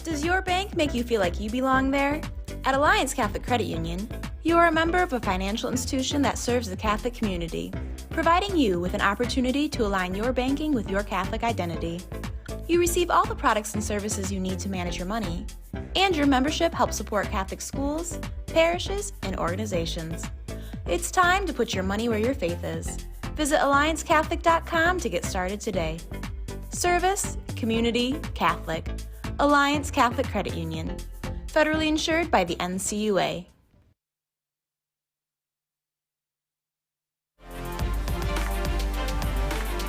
Does your bank make you feel like you belong there? At Alliance Catholic Credit Union, you are a member of a financial institution that serves the Catholic community, providing you with an opportunity to align your banking with your Catholic identity. You receive all the products and services you need to manage your money, and your membership helps support Catholic schools, parishes, and organizations. It's time to put your money where your faith is. Visit AllianceCatholic.com to get started today. Service, community, Catholic. Alliance Catholic Credit Union. Federally insured by the NCUA.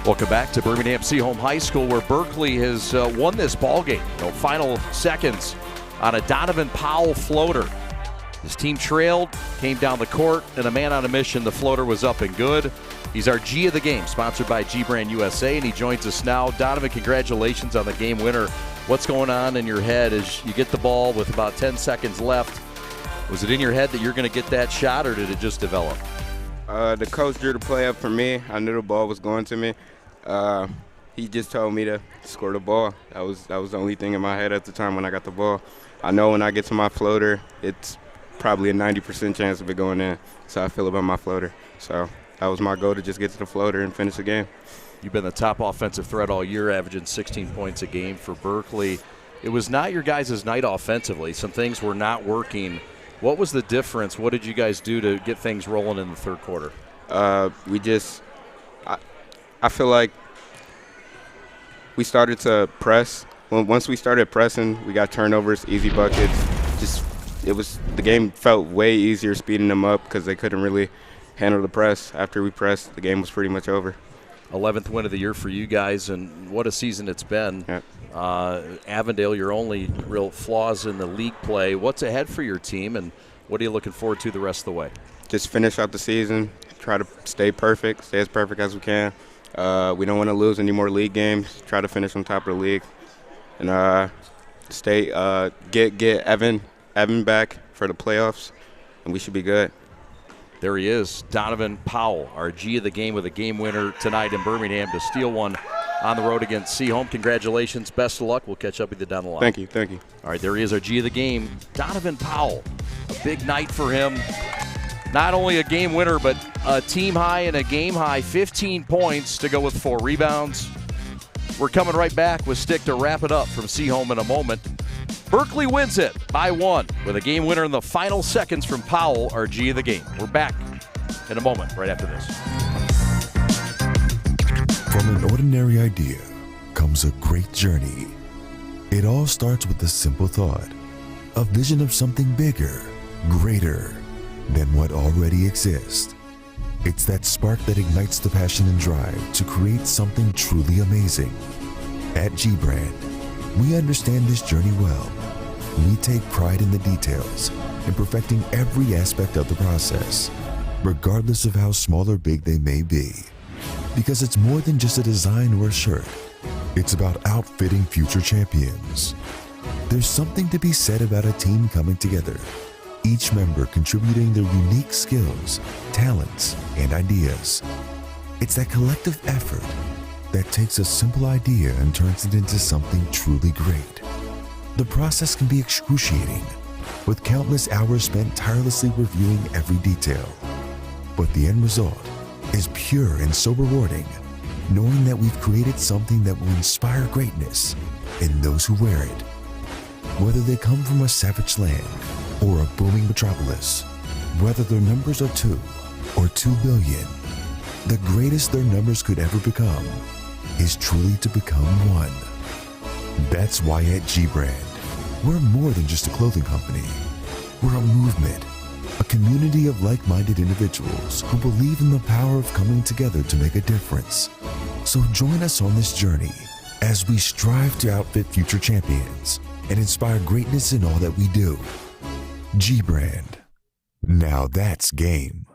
Welcome back to Birmingham Seaholm High School, where Berkley has won this ballgame. Final seconds on a Donovan Powell floater. His team trailed, came down the court, and a man on a mission. The floater was up and good. He's our G of the game, sponsored by G-Brand USA, and he joins us now. Donovan, congratulations on the game winner. What's going on in your head as you get the ball with about 10 seconds left? Was it in your head that you're going to get that shot, or did it just develop? The coach drew the play up for me. I knew the ball was going to me. He just told me to score the ball. That was the only thing in my head at the time when I got the ball. I know when I get to my floater, it's probably a 90% chance of it going in. So I feel about my floater. So that was my goal, to just get to the floater and finish the game. You've been the top offensive threat all year, averaging 16 points a game for Berkley. It was not your guys' night offensively. Some things were not working. What was the difference? What did you guys do to get things rolling in the third quarter? I feel like we started to press. Once we started pressing, we got turnovers, easy buckets. The game felt way easier speeding them up because they couldn't really handle the press. After we pressed, the game was pretty much over. 11th win of the year for you guys, and what a season it's been. Yep. Avondale, your only real flaws in the league play. What's ahead for your team, and what are you looking forward to the rest of the way? Just finish out the season, try to stay perfect, stay as perfect as we can. We don't want to lose any more league games, try to finish on top of the league. And get Evan back for the playoffs, and we should be good. There he is, Donovan Powell, our G of the game, with a game winner tonight in Birmingham to steal one on the road against Seaholm. Congratulations, best of luck. We'll catch up with you down the line. Thank you, thank you. All right, there he is, our G of the game, Donovan Powell. A big night for him. Not only a game winner, but a team high and a game high, 15 points to go with 4 rebounds. We're coming right back with Stick to wrap it up from Seaholm in a moment. Berkley wins it by 1 with a game winner in the final seconds from Powell, our G of the game. We're back in a moment right after this. ordinary idea comes a great journey. It all starts with the simple thought, a vision of something bigger, greater than what already exists. It's that spark that ignites the passion and drive to create something truly amazing. At G-Brand, we understand this journey well. We take pride in the details and perfecting every aspect of the process, regardless of how small or big they may be. Because it's more than just a design or a shirt. It's about outfitting future champions. There's something to be said about a team coming together, each member contributing their unique skills, talents, and ideas. It's that collective effort that takes a simple idea and turns it into something truly great. The process can be excruciating, with countless hours spent tirelessly reviewing every detail. But the end result is pure and so rewarding, knowing that we've created something that will inspire greatness in those who wear it. Whether they come from a savage land or a booming metropolis, whether their numbers are 2 or 2 billion, the greatest their numbers could ever become is truly to become one. That's why at G-Brand, we're more than just a clothing company. We're a movement, a community of like-minded individuals who believe in the power of coming together to make a difference. So join us on this journey as we strive to outfit future champions and inspire greatness in all that we do. G-Brand. Now that's game.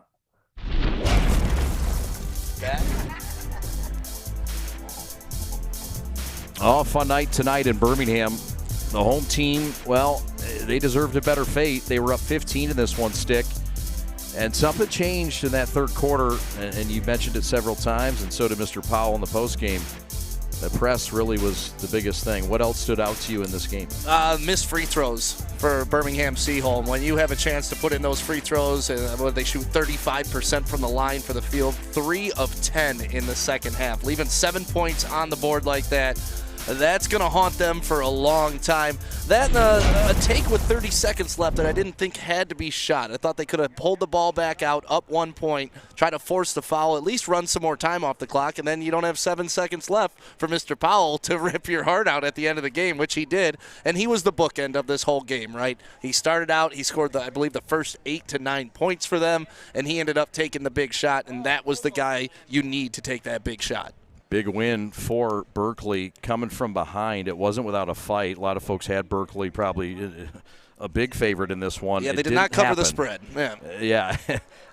Oh, fun night tonight in Birmingham. The home team, well, they deserved a better fate. They were up 15 in this one, Stick. And something changed in that third quarter, and you mentioned it several times, and so did Mr. Powell in the postgame. The press really was the biggest thing. What else stood out to you in this game? Missed free throws for Birmingham Seaholm. When you have a chance to put in those free throws, they shoot 35% from the line for the field, 3 of 10 in the second half, leaving 7 points on the board like that. That's going to haunt them for a long time. That a take with 30 seconds left that I didn't think had to be shot. I thought they could have pulled the ball back out, up 1 point, try to force the foul, at least run some more time off the clock, and then you don't have 7 seconds left for Mr. Powell to rip your heart out at the end of the game, which he did. And he was the bookend of this whole game, right? He started out, he scored, I believe, the first 8 to 9 points for them, and he ended up taking the big shot, and that was the guy you need to take that big shot. Big win for Berkley coming from behind. It wasn't without a fight. A lot of folks had Berkley probably a big favorite in this one. Yeah, they did not cover the spread. Yeah.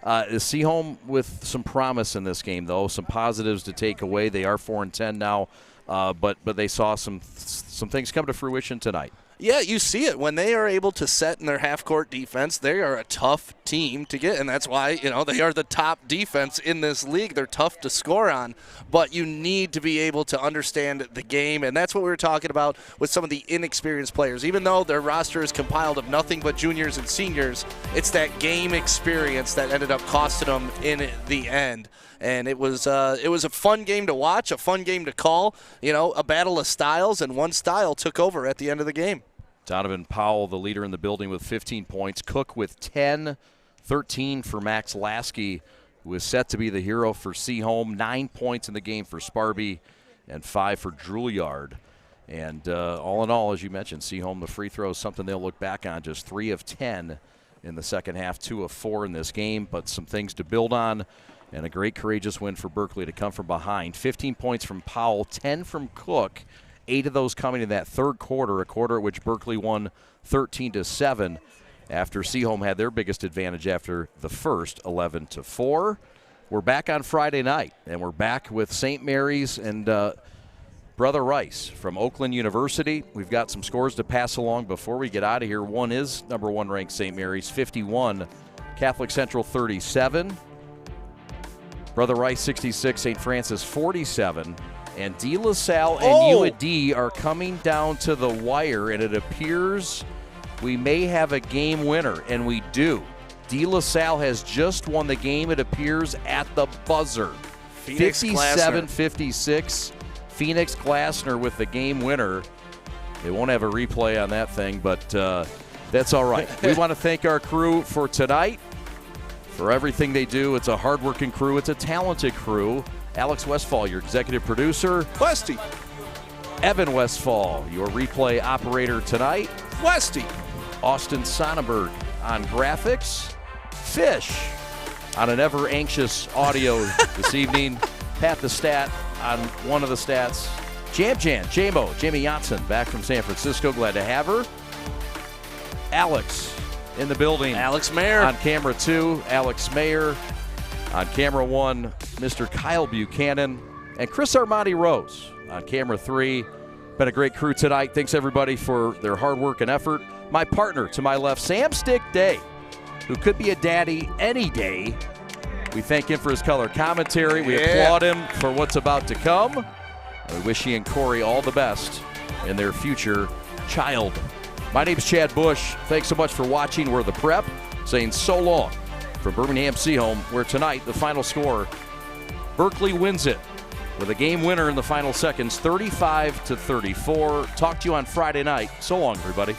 Seaholm with some promise in this game, though. Some positives to take away. They are 4-10 now, but they saw some things come to fruition tonight. Yeah, you see it. When they are able to set in their half-court defense, they are a tough team to get, and that's why, they are the top defense in this league. They're tough to score on, but you need to be able to understand the game, and that's what we were talking about with some of the inexperienced players. Even though their roster is compiled of nothing but juniors and seniors, it's that game experience that ended up costing them in the end. And it was a fun game to watch, a fun game to call, a battle of styles, and one style took over at the end of the game. Donovan Powell, the leader in the building with 15 points. Cook with 10, 13 for Max Lasky, who is set to be the hero for Seaholm. 9 points in the game for Sparby and 5 for Drouillard. And all in all, as you mentioned, Seaholm, the free throws, something they'll look back on. Just 3 of 10 in the second half, 2 of 4 in this game, but some things to build on. And a great, courageous win for Berkley to come from behind. 15 points from Powell, 10 from Cook, 8 of those coming in that third quarter, a quarter at which Berkley won 13-7 after Seaholm had their biggest advantage after the first, 11-4. We're back on Friday night, and we're back with St. Mary's and Brother Rice from Oakland University. We've got some scores to pass along before we get out of here. One is number 1 ranked St. Mary's, 51, Catholic Central 37. Brother Rice 66, St. Francis 47, and De La Salle and UAD are coming down to the wire, and it appears we may have a game winner, and we do. De La Salle has just won the game, it appears, at the buzzer. 57-56. Phoenix Glassner with the game winner. They won't have a replay on that thing, but that's all right. We want to thank our crew for tonight. For everything they do. It's a hardworking crew. It's a talented crew. Alex Westfall, your executive producer. Westy. Evan Westfall, your replay operator tonight. Westy. Austin Sonnenberg on graphics. Fish on an ever-anxious audio this evening. Pat the Stat on one of the stats. Jamie Janssen, back from San Francisco. Glad to have her. Alex in the building. Alex Mayer. On camera 2, Alex Mayer. On camera 1, Mr. Kyle Buchanan. And Chris Armani Rose on camera 3. Been a great crew tonight. Thanks, everybody, for their hard work and effort. My partner to my left, Sam Stick Day, who could be a daddy any day. We thank him for his color commentary. We applaud him for what's about to come. We wish he and Corey all the best in their future child. My name's Chad Bush. Thanks so much for watching. We're the Prep, saying so long from Birmingham Seaholm, where tonight the final score, Berkley wins it with a game winner in the final seconds, 35-34. Talk to you on Friday night. So long, everybody.